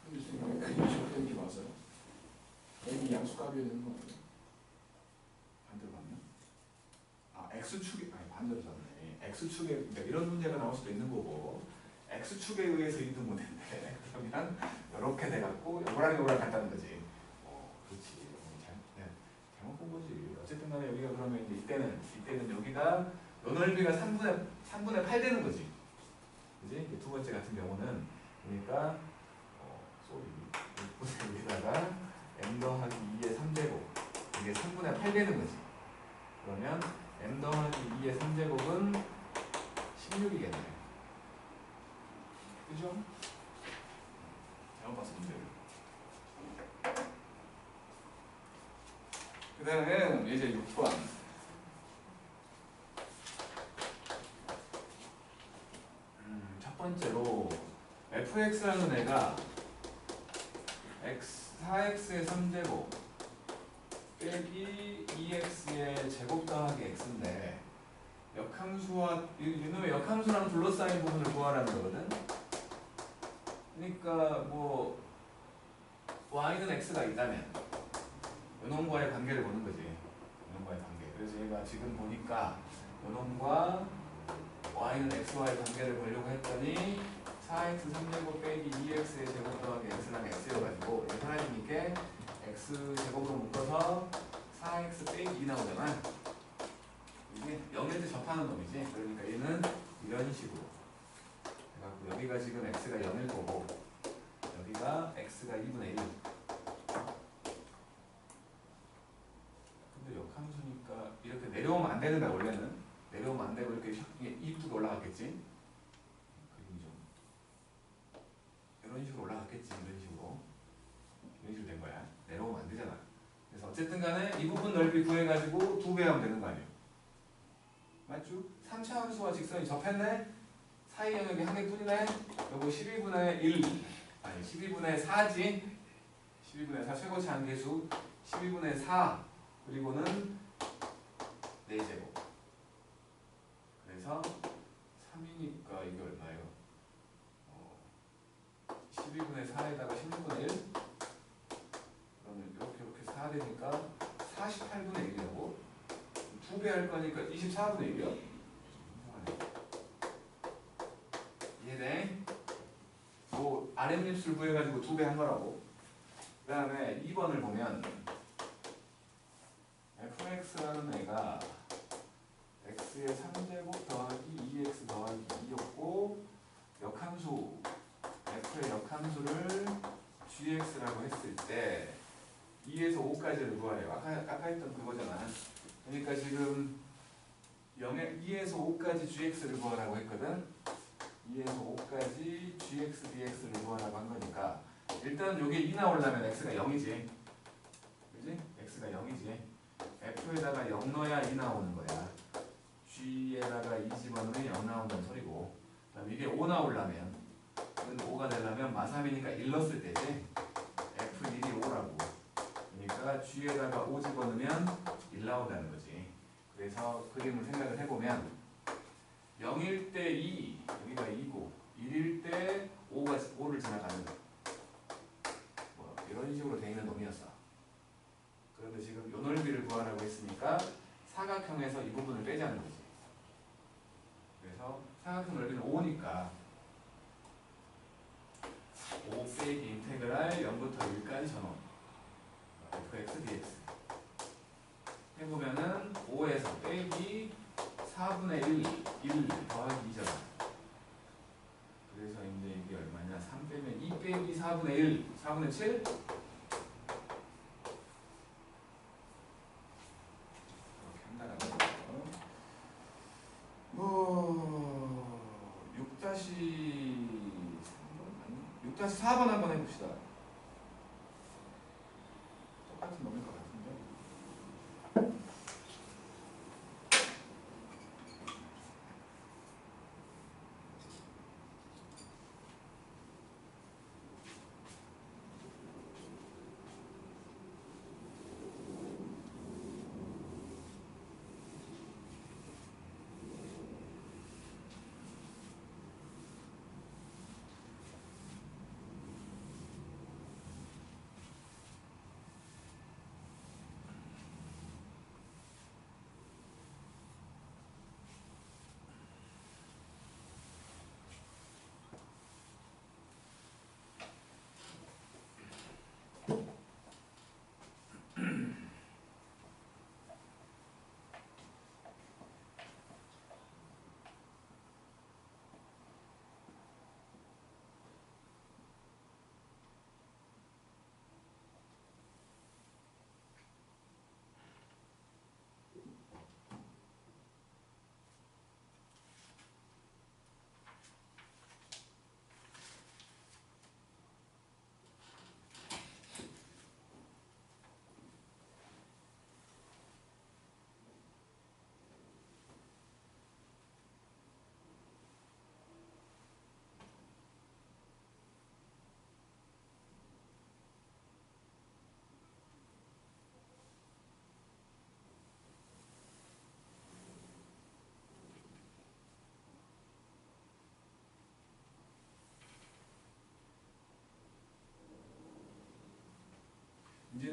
선생님 그림이 적는 게 맞아요? m이 양수값이어야 되는 거 아니에요? 반대로 가면? 아 x축이 아니 반대로 썼네. x축에 그러니까 이런 문제가 나올 수도 있는 거고 x축에 의해서 이등분인데 그러면 이렇게 돼갖고 요거랑 같다는 거지. 그렇지. 잘못 본 거지. 어쨌든 간에 여기가 그러면 이제 이때는 여기가 요 넓이가 3분의 8 되는 거지. 그지? 두 번째 같은 경우는 그러니까 여기다가 m 더하기 2의 3제곱 이게 3분의 8 되는 거지. 그러면 m 더하기 2의 3제곱은 16이겠네. 그죠? 잘못 봤어 문제를. 그 다음에 이제 6번. 첫 번째로 fx라는 애가 4x의 3제곱 빼기 2x의 제곱 더하기 x인데 역함수와 이놈의 역함수랑 둘러싸인 부분을 구하라는 거거든. 그러니까 뭐 y는 x가 있다면 요놈과의 관계를 보는 거지. 요놈과의 관계. 그래서 얘가 지금 보니까 요놈과 y는 x와의 관계를 보려고 했더니 4x 3제곱 빼기 2x의 제곱 더하기 x랑 x여가지고 이게 사라지니까 x 제곱으로 묶어서 4x 빼기 2 나오잖아. 이게 0일 때 접하는 놈이지. 그러니까 얘는 이런 식으로 해갖고 여기가 지금 x가 0일 거고 여기가 x가 2분의 1. 근데 역함수니까 이렇게 내려오면 안 되는 거야. 원래는 내려오면 안 되고 이렇게 2부터가 올라갔겠지. 그림이 좀 이런 식으로 올라갔겠지. 이런 식으로 된 거야. 내려오면 안 되잖아. 그래서 어쨌든 간에 이 부분 넓이 구해가지고 2배 하면 되는 거 아니에요. 맞죠? 3차 함수와 직선이 접했네? 사이 영역이 한 개뿐이네? 요거 12분의 1 아니 12분의 4지? 12분의 4 최고차 한계수 12분의 4 그리고는 4제곱 그래서 3이니까 이게 얼마예요? 12분의 4에다가 16분의 1 그러면 이렇게 4 되니까 48분의 1이라고 2배 할 거니까 24분의 1이요? 이해돼? 뭐 RM립수를 구해가지고 2배 한 거라고. 그 다음에 2번을 보면 fx라는 애가 x의 3제곱 더하기 2x 더하기 2였고 역함수 f의 역함수를 gx라고 했을 때 2에서 5까지를 구하래요. 아까 했던 그거잖아. 그러니까 지금 2에서 5까지 gx를 구하라고 했거든. 2에서 5까지 gx dx를 구하라고 한 거니까 일단 여기에 2 나오려면 x가 0이지. 그지? x가 0이지. f에다가 0 넣어야 2 나오는 거야. g에다가 2 집어넣으면 0 나온다는 소리고 그다음 이게 5 나오려면 5가 되려면 마3이니까 1 넣었을 때지. f1이 5라고. 그러니까 g에다가 5 집어넣으면 1 나온다는 거지. 그래서 그림을 생각을 해보면 0일 때 2, 여기가 2고 1일 때 5를 지나가는 뭐 이런 식으로 되어 있는 놈이었어. 그런데 지금 요 넓이를 구하라고 했으니까 사각형에서 이 부분을 빼자는 거지. 그래서 사각형 넓이는 5니까 5 빼기 인테그랄 0부터 1까지 전원 fx dx 해보면은 5에서 빼기 4분의 1 더하기 2잖아. 그래서 이제 이게 얼마냐? 3 빼면 2 빼기 4분의 1 4분의 7? 이렇게 한다라는 거죠. 뭐 6-4번 한번 해봅시다. 똑같은 놈일 것 같은데.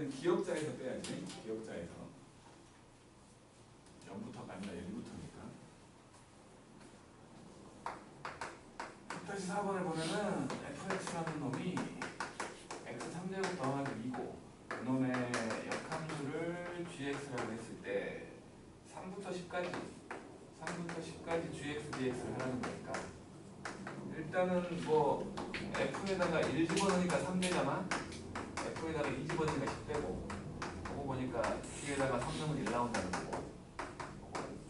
얘는 기억자에서 빼야지. 기억자에서 0부터가 아니라 1부터니까. 다시 4번을 보면은 fx라는 놈이 x 3제곱 더하기 2고 그놈의 역함수를 gx라고 했을 때 3부터 10까지 gx, dx를 하라는 거니까 일단은 뭐 f에다가 1 집어넣으니까 3되잖아. f에다가 2 집어넣으니까 10 빼고 그거 보니까 g에다가 3 넣으면 1 나온다는 거고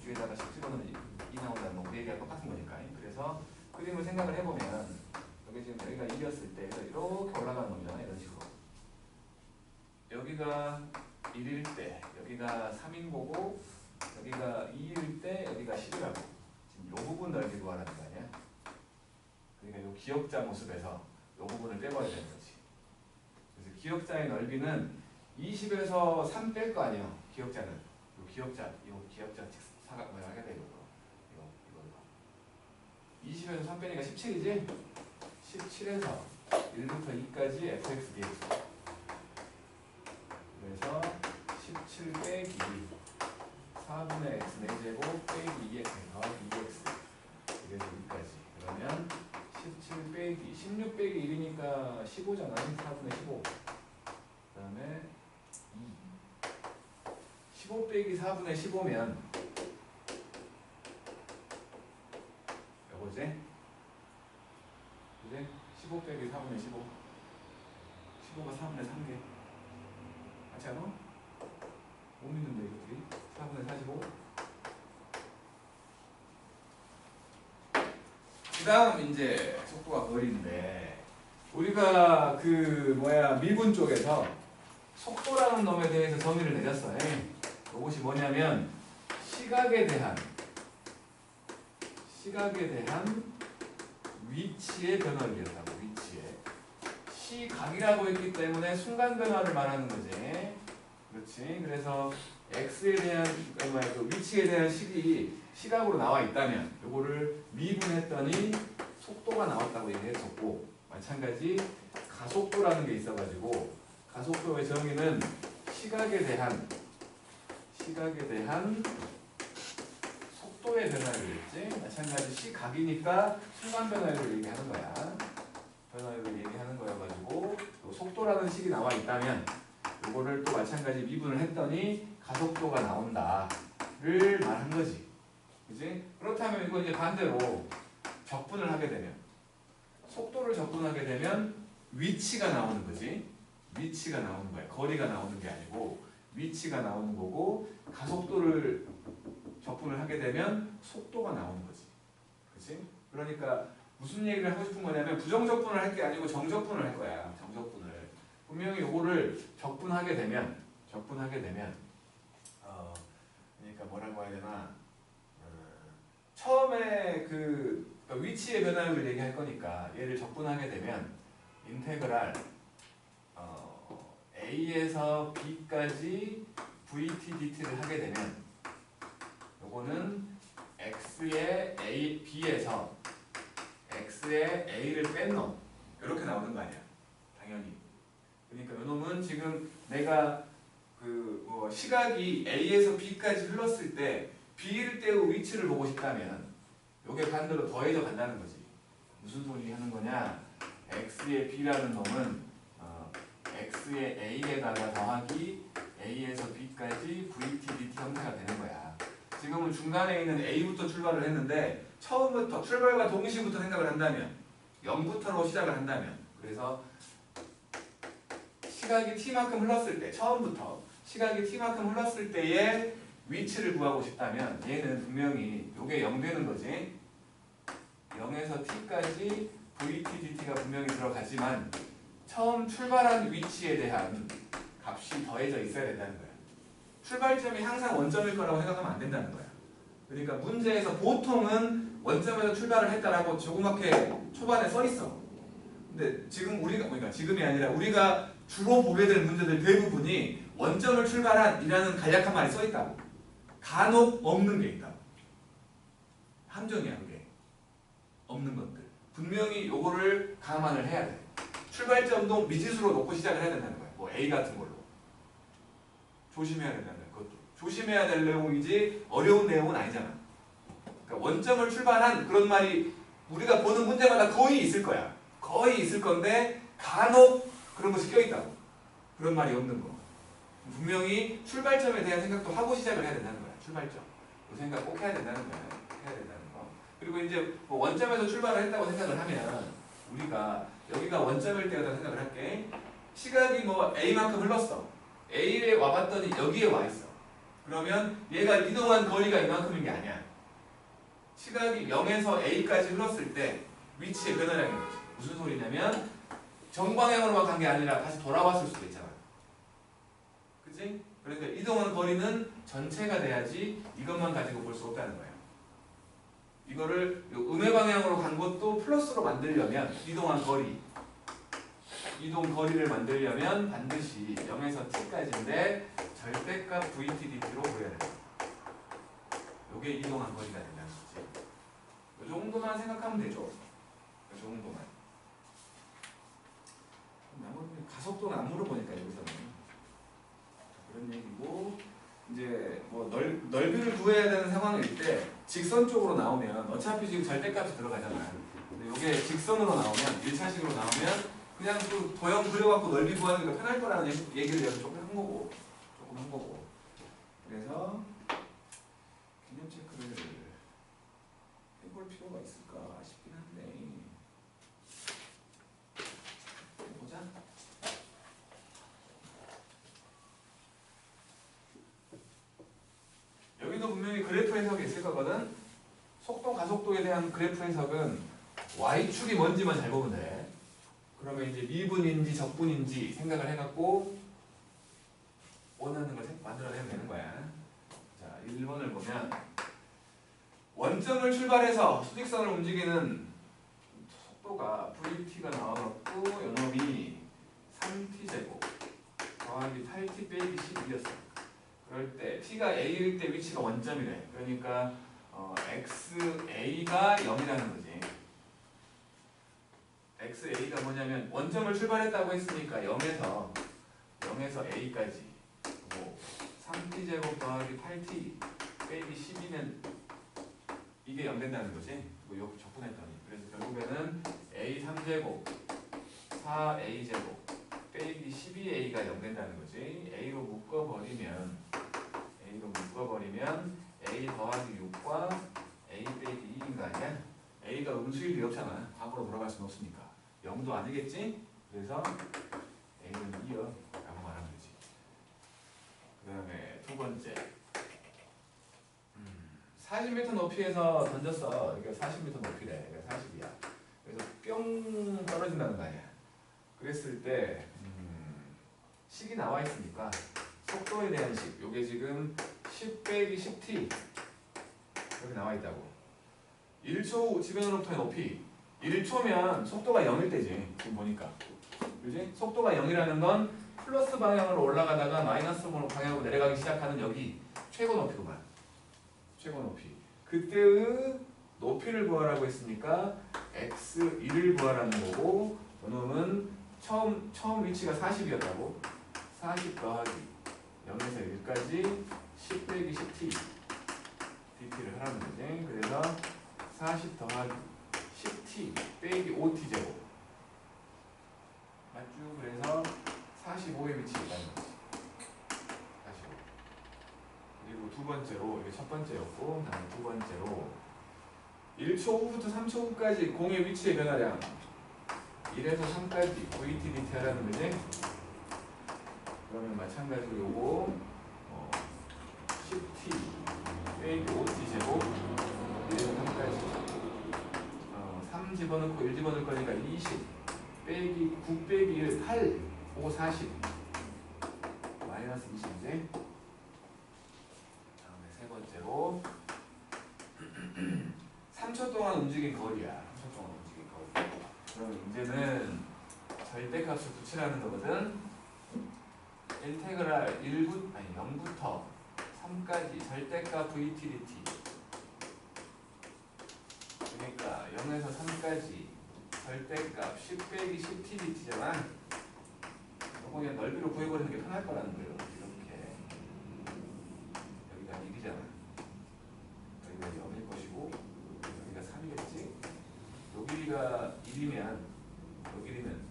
g에다가 10 집어넣으면 2 나온다는 거고 그 얘기가 똑같은 거니까. 그래서 그림을 생각을 해보면 여기 지금 여기가 1이었을 때 이렇게 올라가는 놈이잖아. 이런 식으로 여기가 1일 때 여기가 3인 거고 여기가 2일 때 여기가 10이라고. 지금 이 부분 넓이 구하라는 거 아니야? 그러니까 이 기억자 모습에서 이 부분을 빼버려야 되는 거지. 그래서 기억자의 넓이는 20에서 3 뺄 거 아니야. 기억자는 이 기억자 사각 뭐야 하게 돼 이거. 20에서 3 빼니까 17이지? 17에서 1부터 2까지 fx dx. 그래서 17 빼기 4분의 x 4제곱 빼기 2x 더하기 2x 그래서 2까지. 그러면 17 빼기 16 빼기 1이니까 15잖아. 4분의 15. 그 다음에 2 15 빼기 4분의 15면 요거지? 그지? 15 빼기 4분의 15 15가 4분의 3개 맞지 않아? 못 믿는데 이것들이 4분의 45. 그 다음 이제 속도가 거리인데 우리가 그 미분 쪽에서 속도라는 놈에 대해서 정의를 내렸어요. 이것이 뭐냐면 시각에 대한 위치의 변화율이었다고. 위치의 시각이라고 했기 때문에 순간 변화를 말하는 거지. 그렇지. 그래서 x에 대한 그 위치에 대한 식이 시각으로 나와 있다면 이거를 미분했더니 속도가 나왔다고 얘기했었고 마찬가지 가속도라는 게 있어가지고 가속도의 정의는 시각에 대한 속도의 변화율이겠지. 마찬가지 시각이니까 순간 변화율을 얘기하는 거야. 변화율을 얘기하는 거여가지고 또 속도라는 식이 나와 있다면 이거를 또 마찬가지 미분을 했더니 가속도가 나온다를 말한 거지. 그지? 그렇다면 이거 이제 반대로 적분을 하게 되면 속도를 적분하게 되면 위치가 나오는 거지. 위치가 나오는 거야. 거리가 나오는 게 아니고 위치가 나오는 거고 가속도를 적분을 하게 되면 속도가 나오는 거지. 그치? 그러니까 무슨 얘기를 하고 싶은 거냐면 부정적분을 할 게 아니고 정적분을 할 거야. 정적분을. 분명히 이거를 적분하게 되면 그러니까 뭐라고 해야 되나 처음에 그 위치의 변화율을 얘기할 거니까 얘를 적분하게 되면 인테그랄 A에서 B까지 VT DT를 하게 되면 요거는 X의 A, B에서 X의 A를 뺀 놈 이렇게 나오는 거 아니야. 당연히. 그러니까 요놈은 지금 내가 시각이 A에서 B까지 흘렀을 때 B일 때의 위치를 보고 싶다면 요게 반대로 더해져 간다는 거지. 무슨 소리 하는 거냐? X의 B라는 놈은 X의 A에다가 더하기 A에서 B까지 VT, DT 형태가 되는 거야. 지금은 중간에 있는 A부터 출발을 했는데 처음부터 출발과 동시부터 생각을 한다면 0부터로 시작을 한다면 그래서 시각이 T만큼 흘렀을 때 처음부터 시각이 T만큼 흘렀을 때의 위치를 구하고 싶다면 얘는 분명히 요게 0 되는 거지. 0에서 T까지 VT, DT가 분명히 들어가지만 처음 출발한 위치에 대한 값이 더해져 있어야 된다는 거야. 출발점이 항상 원점일 거라고 생각하면 안 된다는 거야. 그러니까 문제에서 보통은 원점에서 출발을 했다라고 조그맣게 초반에 써 있어. 근데 지금 그러니까 지금이 아니라 우리가 주로 보게 될 문제들 대부분이 원점을 출발한이라는 간략한 말이 써 있다고. 간혹 없는 게 있다고. 함정이야 그게. 없는 것들. 분명히 요거를 감안을 해야 돼. 출발점도 미지수로 놓고 시작을 해야 된다는 거야. 뭐 A 같은 걸로. 조심해야 된다는 거야. 그것도 조심해야 될 내용이지 어려운 내용은 아니잖아. 그러니까 원점을 출발한 그런 말이 우리가 보는 문제마다 거의 있을 거야. 거의 있을 건데 간혹 그런 것이 껴있다고. 그런 말이 없는 거. 분명히 출발점에 대한 생각도 하고 시작을 해야 된다는 거야. 출발점. 그 생각 꼭 해야 된다는 거야. 해야 된다는 거. 그리고 이제 뭐 원점에서 출발을 했다고 생각을 하면 우리가 여기가 원점일 때라고 생각을 할게. 시각이 뭐 A만큼 흘렀어. A에 와봤더니 여기에 와 있어. 그러면 얘가 이동한 거리가 이만큼인 게 아니야. 시각이 0에서 A까지 흘렀을 때 위치의 변화량인 거지. 무슨 소리냐면 정방향으로만 간 게 아니라 다시 돌아왔을 수도 있잖아. 그치? 그러니까 이동한 거리는 전체가 돼야지 이것만 가지고 볼 수 없다는 거예요. 이거를 음의 방향으로 간 것도 플러스로 만들려면 이동한 거리, 이동 거리를 만들려면 반드시 0에서 t까지인데 절대값 VTDT로 보여야 된다. 이게 이동한 거리가 된다는 거지. 이 정도만 생각하면 되죠. 이 정도만. 나머지 가속도는 안 물어보니까 여기서는 그런 얘기고, 이제 뭐 넓이를 구해야 되는 상황일 때 직선 쪽으로 나오면 어차피 지금 절대값이 들어가잖아요. 근데 이게 직선으로 나오면 1차식으로 나오면 그냥 그 도형 그려갖고 넓이 구하는 게 편할 거라는 얘기를 내가 조금 한 거고. 그래서 개념 체크를 해볼 필요가 있을까 싶긴 한데 보자. 여기도 분명히 그래프 해석이 있을 거거든. 속도, 가속도에 대한 그래프 해석은 y축이 뭔지만 잘 보면 돼. 그러면 이제 미분인지 적분인지 생각을 해갖고 원하는 걸 만들어내면 되는 거야. 자, 1번을 보면 원점을 출발해서 수직선을 움직이는 속도가 VT가 나와갖고 연놈이 3t제곱 더하기 8t 빼기 12였어. 그럴 때 t가 a일 때 위치가 원점이래. 그러니까 xa가 0이라는 거지. xa가 뭐냐면 원점을 출발했다고 했으니까 0에서 a까지 3t제곱 더하기 8t 빼기 12면 이게 0 된다는 거지. 이거 여기 적분했더니. 그래서 결국에는 a 3제곱 4a제곱 빼기 12a가 0 된다는 거지. a로 묶어버리면 a 더하기 6과 a 빼기 2인 거 아니야? a가 음수일 리 없잖아. 과거로 돌아갈 수는 없으니까. 0도 아니겠지? 그래서 a는 2요 라고 말하면 되지. 그 다음에 두 번째 40m 높이에서 던졌어. 이게 40m 높이래. 이게 40이야. 그래서 뿅 떨어진다는 거 아니야. 그랬을 때 식이 나와 있으니까 속도에 대한 식. 요게 지금 10 빼기 10t 이렇게 나와 있다고. 1초 주변으로부터의 높이. 1초면 속도가 0일 때지. 지금 보니까. 그지? 속도가 0이라는 건 플러스 방향으로 올라가다가 마이너스 방향으로 내려가기 시작하는 여기 최고 높이구만. 최고 높이. 그때의 높이를 구하라고 했으니까 x1을 구하라는 거고, 요놈은 처음 위치가 40이었다고. 40 더하기 0에서 1까지 10 빼기 10t dt를 하라는 거지. 그래서 40 더하기 10t 빼기 5t 제곱 맞죠? 그래서 45의 위치에 있다는 거지. 45. 그리고 두 번째로, 이게 첫 번째였고, 다음에 두 번째로 1초 후부터 3초 후까지 공의 위치의 변화량 1에서 3까지 VT, DT 하라는 거지. 그러면 마찬가지로 요거 10t 빼기 5t 제곱 1에서 3까지 3 집어넣고 1 집어넣을 거니까 20 빼기 9 빼기 1 8 5 40 마이너스 20이지. 다음에 세 번째로 3초 동안 움직인 거리야. 3초 동안 움직인 거리. 그러면 이제는 절대값을 붙이라는 거거든. 인테그랄 0부터 3까지 절대값 VTDT. 그러니까 0에서 3까지 절대값 10 빼기 10TDT잖아. 이거 그냥 넓이로 구해버리는 게 편할 거라는 거예요. 이렇게. 기울기가 1이면 여기는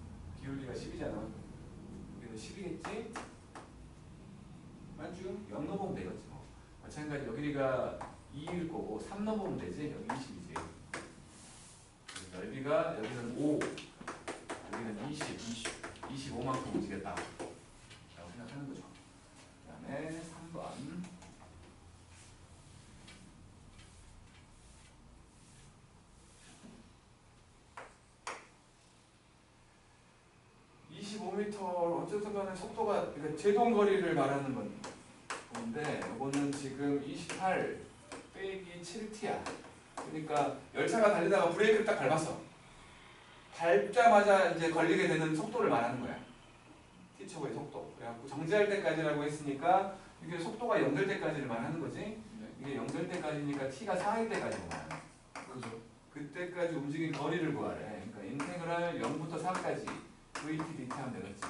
기울기가 10이잖아. 여기는 10이겠지? 맞죠? 0 넣어보면 되겠지 뭐. 마찬가지 여기가 2일 거고 3 넣어보면 되지? 여기 20이지. 넓이가 여기는 5, 여기는 25만큼 움직였다 라고 생각하는 거죠. 그 다음에 3번 25m 어쨌든 간에 속도가 그러니까 제동거리를 말하는 건데 이거는 지금 28 빼기 7t야. 그러니까 열차가 달리다가 브레이크를 딱 밟았어. 밟자마자 이제 걸리게 되는 속도를 말하는 거야. t초의 속도. 그래갖고 정지할 때까지라고 했으니까 이게 속도가 0 될 때까지를 말하는 거지. 이게 0 될 때까지니까 t가 4일 때까지로 말하는 그죠. 그때까지 움직인 거리를 구하래. 그러니까 인테그랄 0부터 4까지 vt dt 하면 되겠지.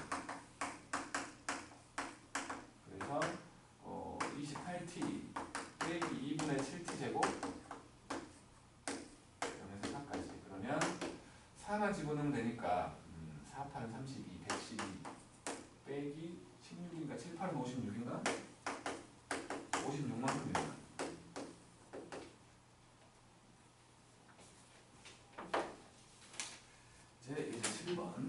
그래서 28t 빼기 2분의 7t 제곱 0에서 4까지. 그러면 4만 집어넣으면 되니까 4, 8은 32, 112 빼기 16이니까 7, 8은 56인가? 56만큼이구나. 이제 7번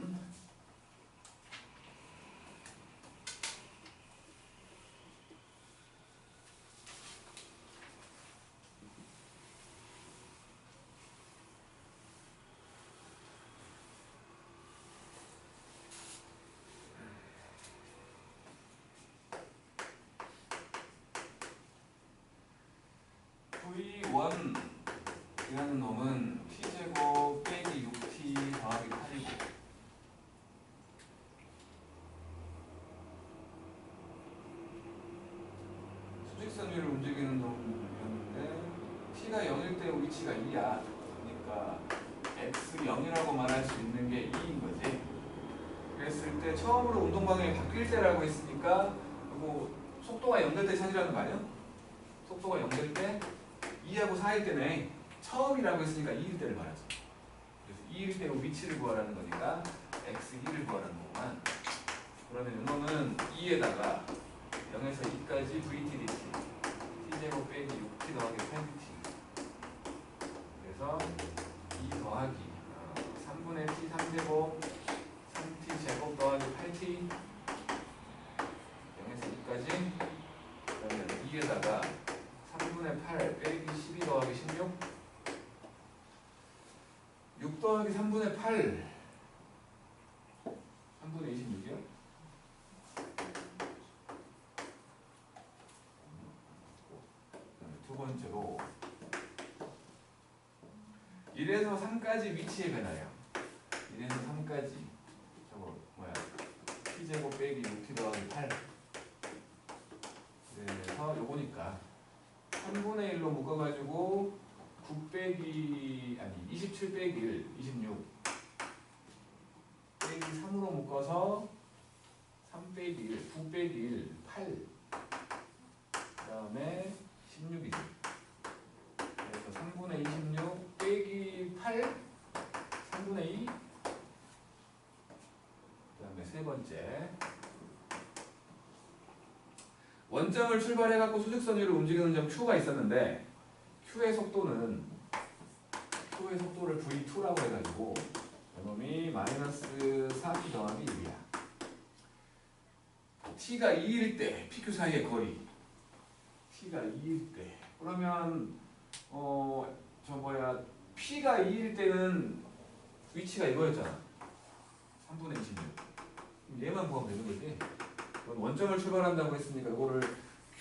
V1이라는 놈은 t제곱 빼기 6t 더하기 8이고 수직선 위를 움직이는 놈이었는데 t가 0일 때 위치가 2야. 그러니까 x0이라고 말할 수 있는 게 2인 거지. 그랬을 때 처음으로 운동 방향이 바뀔 때라고 했으니까 이거 속도가 0 될 때 찾으라는 거 아니야? 속도가 0 될 때 2하고 4일 때네. 처음이라고 했으니까 2일 때를 말하죠. 그래서 2일 때 위치를 구하라는 거니까 x2를 구하라는 거구만. 그러면 이거는 2에다가 0에서 2까지 vt dt t제곱 빼기 6t 더하기 8dt 그래서 2 더하기 3분의 t 3제곱 3t 제곱 더하기 8t 0에서 2까지 그러면 2에다가 3분의 8 빼기 12 더하기 16 6 더하기 3분의 8 3분의 26이요? 두 번째로 1에서 3까지 위치의 변화예요. 1에서 3까지 저거 뭐야 t제곱 빼기 6t 더하기 8 그래서 요거니까 3분의 1로 묶어가지고 9 빼기 아니 27 빼기 1 26 빼기 3으로 묶어서 3 빼기 1 9 빼기 1 8 그 다음에 16이지. 그래서 3분의 26 빼기 8 3분의 2 그 다음에 세 번째 원점을 출발해갖고 수직선 위로 움직이는 점 Q가 있었는데 Q의 속도를 V2라고 해가지고 이놈이 마이너스 4T 더하기 1이야. T가 2일 때 PQ 사이의 거리 T가 2일 때 그러면 P가 2일 때는 위치가 이거였잖아. 3분의 26 얘만 구하면 되는 거지. 원점을 출발한다고 했으니까 이거를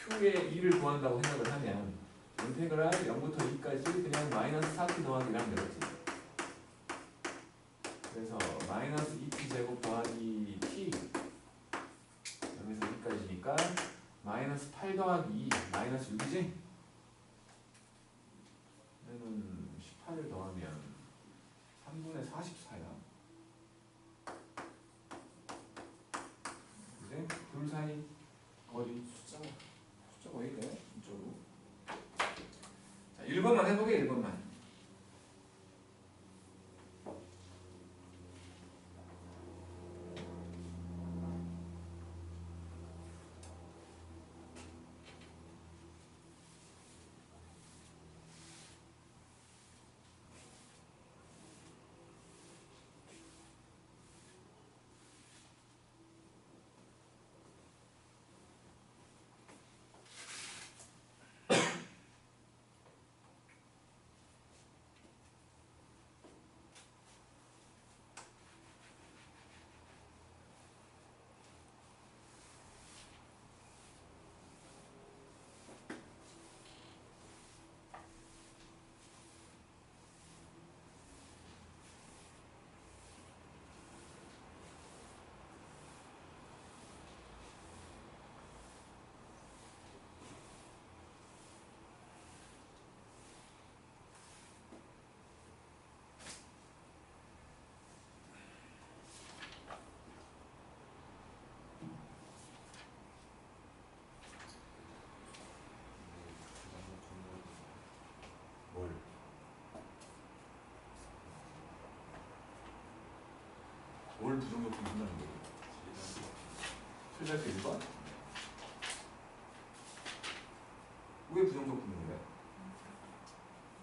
Q의 2를 구한다고 생각을 하면 인테그랄 0부터 2까지 그냥 마이너스 4t 더하기 1하면 되겠지. 그래서 마이너스 2t 제곱 더하기 t 0에서 2까지니까 마이너스 8 더하기 2 마이너스 6이지? 얘는 18을 더하면 3분의 44야. 그래? 둘 사이 거리 숫자가 왜 이래? 이쪽으로. 자, 1번만 해보게 1번만. 뭘 부정적분 한다는 거예요? 7-1번? 왜 부정적분을 해?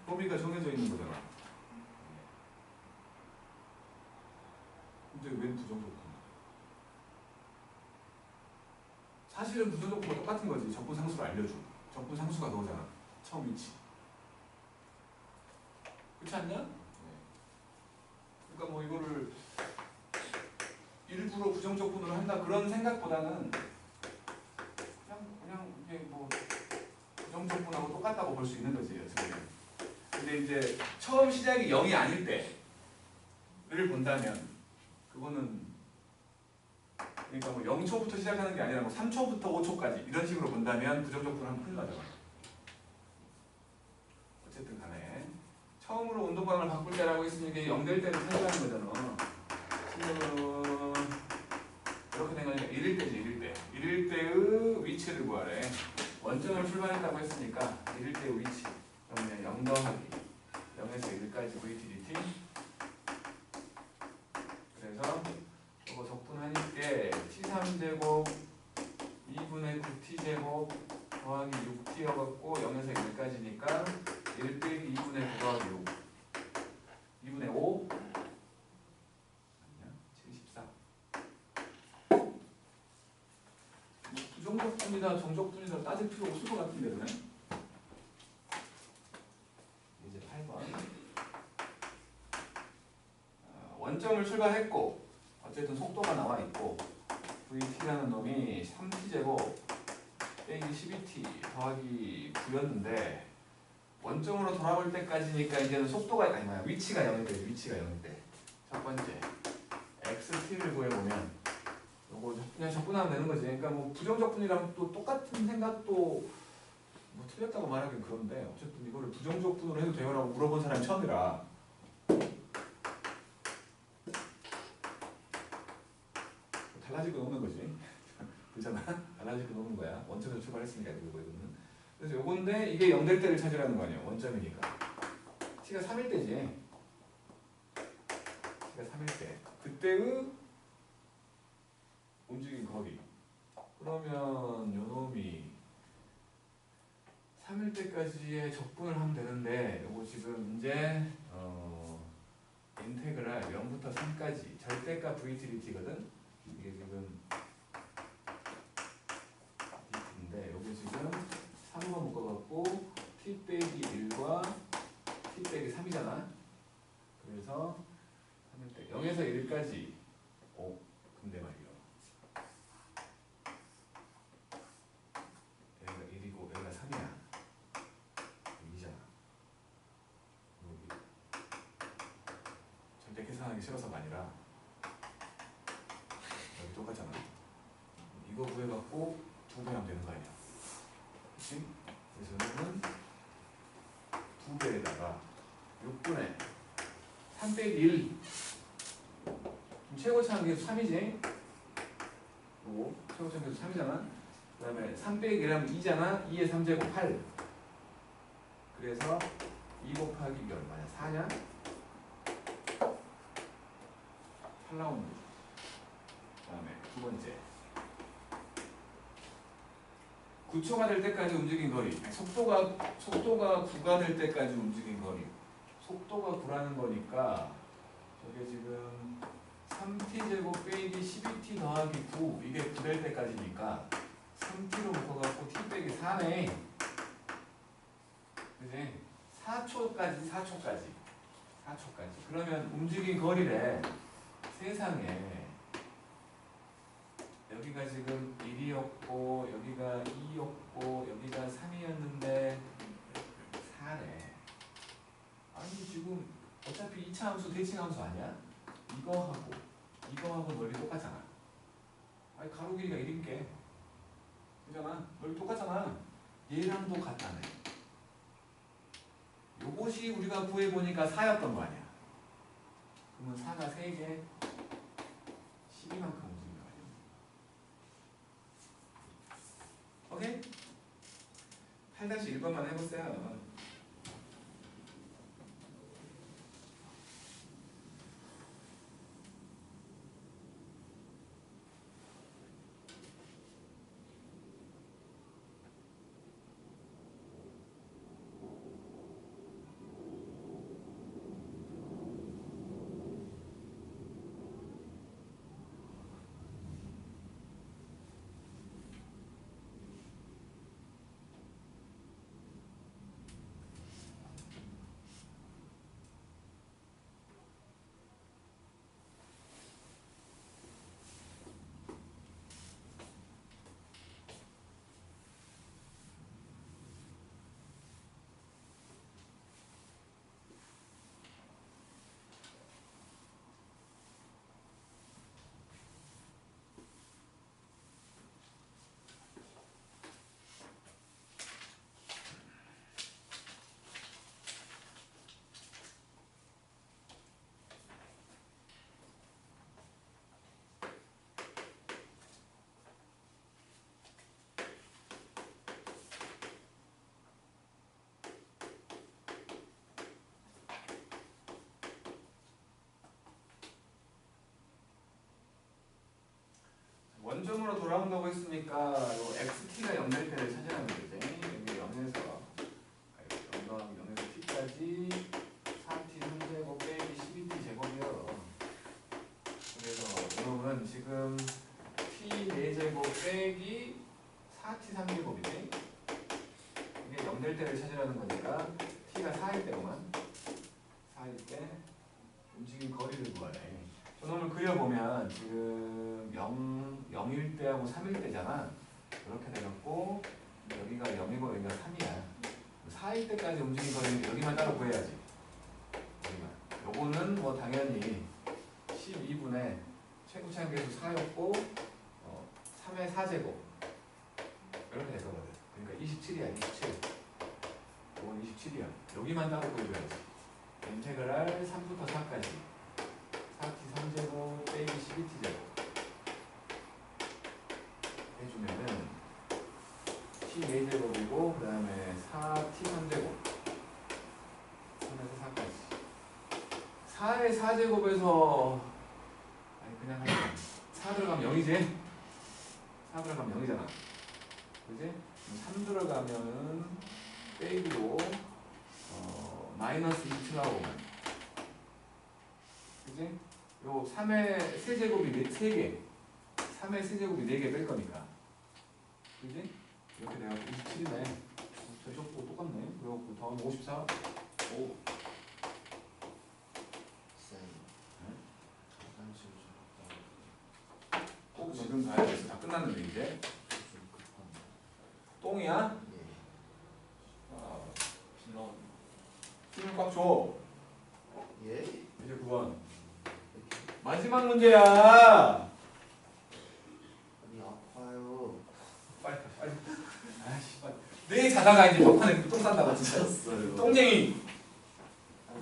범위가 정해져 있는 거잖아. 근데 왜 부정적분? 사실은 부정적분과 똑같은 거지. 적분 상수를 알려줘. 적분 상수가 그거잖아. 처음 위치. 그렇지 않냐? 그러니까 뭐 이거를 일부러 부정적분으로 한다 그런 생각보다는 그냥 이게 뭐 부정적분하고 똑같다고 볼 수 있는 거지 어떻게. 근데 이제 처음 시작이 0이 아닐 때를 본다면 그거는 그러니까 뭐 0초부터 시작하는 게 아니라 뭐 3초부터 5초까지 이런 식으로 본다면 부정적분을 하면 큰일 나잖아. 어쨌든 간에 처음으로 온도방을 바꿀 때라고 했으니 이게 0 될 때를 찾으라는 거잖아. 지금은 이렇게 된 거니까 1일 때지 1일 때. 1일 때의 위치를 구하래. 원점을 출발했다고 했으니까 1일 때의 위치. 그러면 0 더하기 0에서 1까지 VTDT. 그래서 이거 적분하니까 T3제곱 2분의 9T제곱 더하기 6T여갖고 0에서 1까지니까 1 빼기 2분의 9 더하기 6 2분의 5 아니야? 74 부정적분이다 정적분이다 따질 필요 없을 것 같은데 그래? 이제 8번 원점을 출발했고 어쨌든 속도가 나와 있고 VT라는 놈이 3T제곱 빼기 12T 더하기 9였는데 원점으로 돌아올 때까지니까 이제는 속도가 아니 뭐야 위치가 0일 때 위치가 0일 때 첫 번째 XT를 구해보면 요거 그냥 적분하면 되는 거지. 그러니까 뭐 부정적분이랑 또 똑같은 생각도 뭐 틀렸다고 말하긴 그런데 어쨌든 이거를 부정적분으로 해도 되요라고 물어본 사람이 처음이라 달라질 건 없는 거지. 그잖아. 달라질 건 없는 거야. 원점에서 출발했으니까 이거는. 그래서 요건데 이게 0 될 때를 찾으라는 거 아니야. 원점이니까. T가 3일 때지. T가 3일 때. 그때의 움직인 거리. 그러면 요놈이 3일 때까지의 적분을 하면 되는데 요거 지금 이제 인테그랄 0부터 3까지 절대값 VTDT거든. 이게 지금 dt인데 여기 지금 3번 묶어갖고 t 빼기 1과 t 빼기 3이잖아. 그래서 3일 때 0에서 1까지 근데 말이요. 여기가 1이고 여기가 3이야. 2잖아. 여기 절대 계산하기 싫어서가 아니라 여기 똑같잖아. 이거 구해갖고 2배 하면 되는 거 아니야. 그치? 그래서 여기는 2배에다가 6분의 3 빼기 1 최고차는 계속 3이지? 요거 최고차는 계속 3이잖아. 그 다음에 3 빼기 1하면 2잖아. 2에 3제곱 8 그래서 2 곱하기 이게 얼마냐? 4냐? 8 나오는 거지. 그 다음에 두 번째 9초가 될 때까지 움직인 거리. 속도가 9가 될 때까지 움직인 거리. 속도가 9라는 거니까 저게 지금 3t제곱 빼기 12t 더하기 9 이게 9 될 때까지니까 3t로 묶어갖고 t 빼기 4네. 그지? 4초까지 그러면 움직인 거리래. 세상에 여기가 지금 1이었고 여기가 2였고 여기가 3이었는데 4래. 아니 지금 어차피 2차 함수 대칭 함수 아니야? 이거하고 넓이 똑같잖아. 아니 가로 길이가 1인게 그잖아. 넓이 똑같잖아. 얘랑도 같다네. 요것이 우리가 구해보니까 4였던 거 아니야. 그러면 4가 3개 12만큼 움직인 거 아니야. 오케이? 8-1번만 해보세요. 원점으로 돌아온다고 했으니까 요 xt가 0 될 때를 찾으라는 거지. 여기 0에서 0 더하기 0에서 t까지 4t 3제곱 빼기 12t 제곱이요. 그래서 이놈은 지금 t 4제곱 빼기 4t 3제곱이지. 이게 0 될 때를 찾으라는 거니까 t가 4일 때구만. 4일 때 움직인 거리를 구하래. 저놈을 그려보면 지금 0일 때하고 3일 때잖아. 이렇게 돼갖고 여기가 0이고 여기가 3이야. 4일 때까지 움직인 거리는 여기만 따로 구해야지. 여기만. 요거는 뭐 당연히 12분의 최고차항계수 4였고 3의 4제곱 이렇게 되거든. 그러니까 27이야. 27. 요건 27이야. 여기만 따로 구해줘야지. 인테그랄 3부터 4까지 4t 3제곱 빼기 12t 제곱 해주면은 t 4제곱이고 그 다음에 4t 3제곱 3에서 4까지 4의 4제곱에서 아니 그냥 하자 4 들어가면 0이지? 4 들어가면 0이잖아. 그지? 3 들어가면 빼기로 마이너스 2t 나오면 그지? 요 3의 세제곱이 3개 3의 세제곱이 4개 뺄 거니까 그지? 이렇게 내가 27이네. 저 적고 똑같네. 그래갖고 다음 54 5 꼭 지금 가야 돼. 다 끝났는데 이제 똥이야? 힘을 꽉 줘. 예? 이제 9번 마지막 문제야. 아니 아파요. 빨리. 아이씨 빨리. 내일 자다가 이제 막판에 똥 싼다고 진짜. 미쳤어요. 똥쟁이.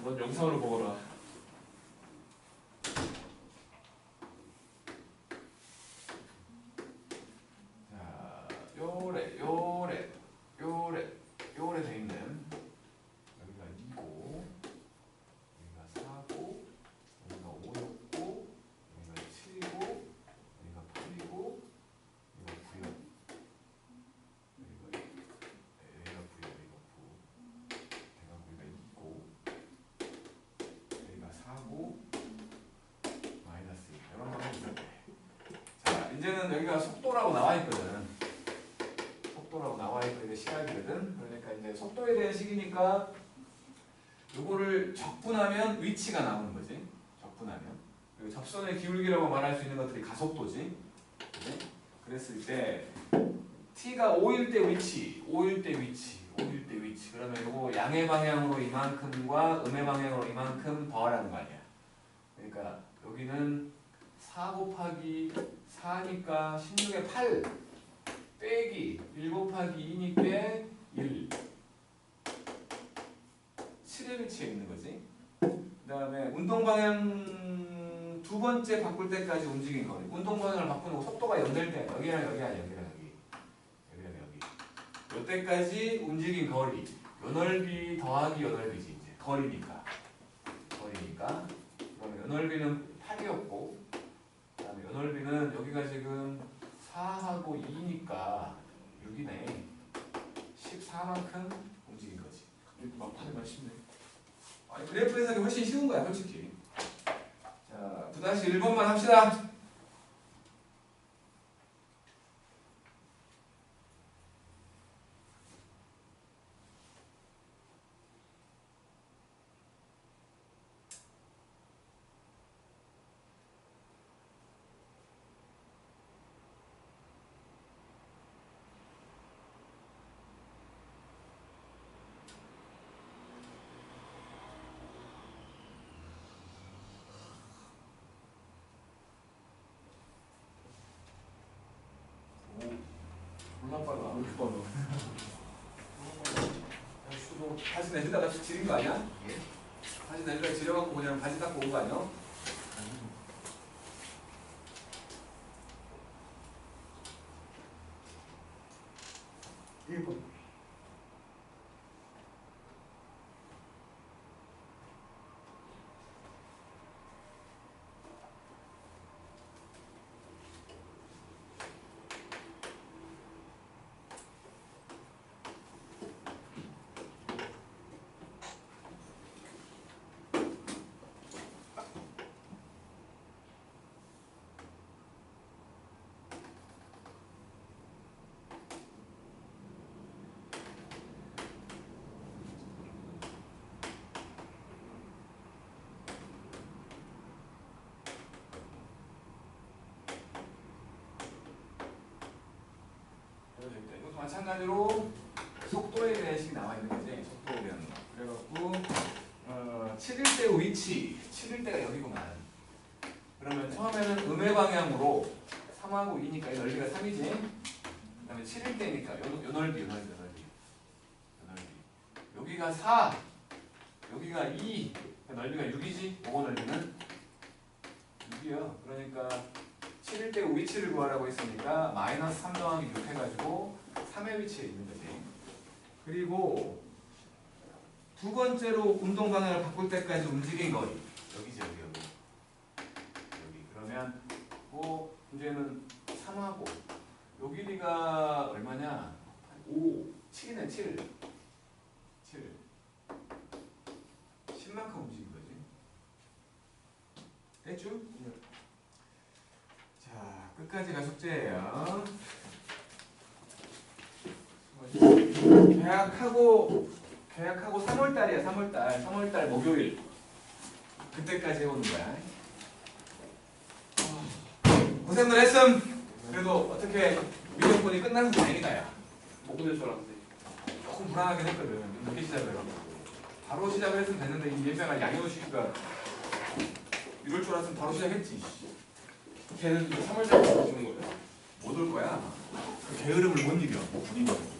넌 영상으로 먹어라. 자, 요래 돼 있는 여기가 2고 여기가 4고 여기가 5였고 여기가 7이고 여기가 8이고 여기가 9요. 여기가 9요. 여기가 2고 여기가 4고 마이너스 2. 이런 거 해주세요. 자, 이제는 여기가 속도라고 나와 있거든. 속도라고 나와 있고 이게 시각이거든. 그러니까 이제 속도에 대한 식이니까 요거를 적분하면 위치가 나오는 거지. 적분하면. 그리고 접선의 기울기라고 말할 수 있는 것들이 가속도지. 그지? 그랬을 때 t가 5일 때 위치, 5일 때 위치. 그러면 요거 양의 방향으로 이만큼과 음의 방향으로 이만큼 더하라는 거 아니야. 그러니까 여기는 4 곱하기 4니까 16에 8 빼기 1 곱하기 2니까 1 7의 위치에 있는 거지. 그 다음에 운동 방향 두 번째 바꿀 때까지 움직인 거리. 운동 방향을 바꾸는 속도가 0 될 때 여기랑 여기 아니야. 여기랑 여기. 요때까지 움직인 거리. 요 넓이 더하기 요 넓이지 이제. 거리니까. 그러면 요 넓이는 8이었고 그 다음에 요 넓이는 여기가 지금 4하고 2니까 6이네. 14만큼 움직인 거지. 막판에만 쉽네. 아니 그래프 해석이 훨씬 쉬운 거야 솔직히. 자 9-1번만 합시다. 졸라 빨라. 왜 이렇게 빨라? 너 바지 내리다가 지린 거 아니야? 예? 바지 내리다가 지려갖고 그냥 바지 닦고 온 거 아니야? 일본. 마찬가지로 속도에 대한 식이 나와 있는 거지. 속도에 대한 거. 그래갖고 7일 때 위치, 7일 때가 여기구만. 그러면 처음에는 음의 방향으로 3하고 2니까 넓이가 3이지. 그 다음에 7일 때니까 요 넓이. 여기가 4, 여기가 2, 넓이가 6이지. 요거 넓이는 6이야. 그러니까 7일 때 위치를 구하라고 했으니까 마이너스 3 더하기 6 해가지고 3의 위치에 있는 거지. 그리고 두 번째로 운동 방향을 바꿀 때까지 움직인 거리. 여기지, 여기. 그러면 이제는 3하고 요 길이가 얼마냐? 5, 7이네, 7. 10만큼 움직인 거지. 됐죠? 자, 끝까지가 숙제예요. 계약하고 3월달이야. 3월달 목요일. 그때까지 해오는 거야. 고생들 했음. 그래도 어떻게 미적분이 끝나서 다행이다. 야. 못 보낼 줄 알았는데. 조금 불안하긴 했거든. 늦게 시작을 해서. 바로 시작을 했으면 됐는데 이 예배가 양효 씨가 이럴 줄 알았으면 바로 시작했지. 걔는 3월달에 오시는 거예요? 못 올 거야. 그 게으름을 못 이겨. 분위기.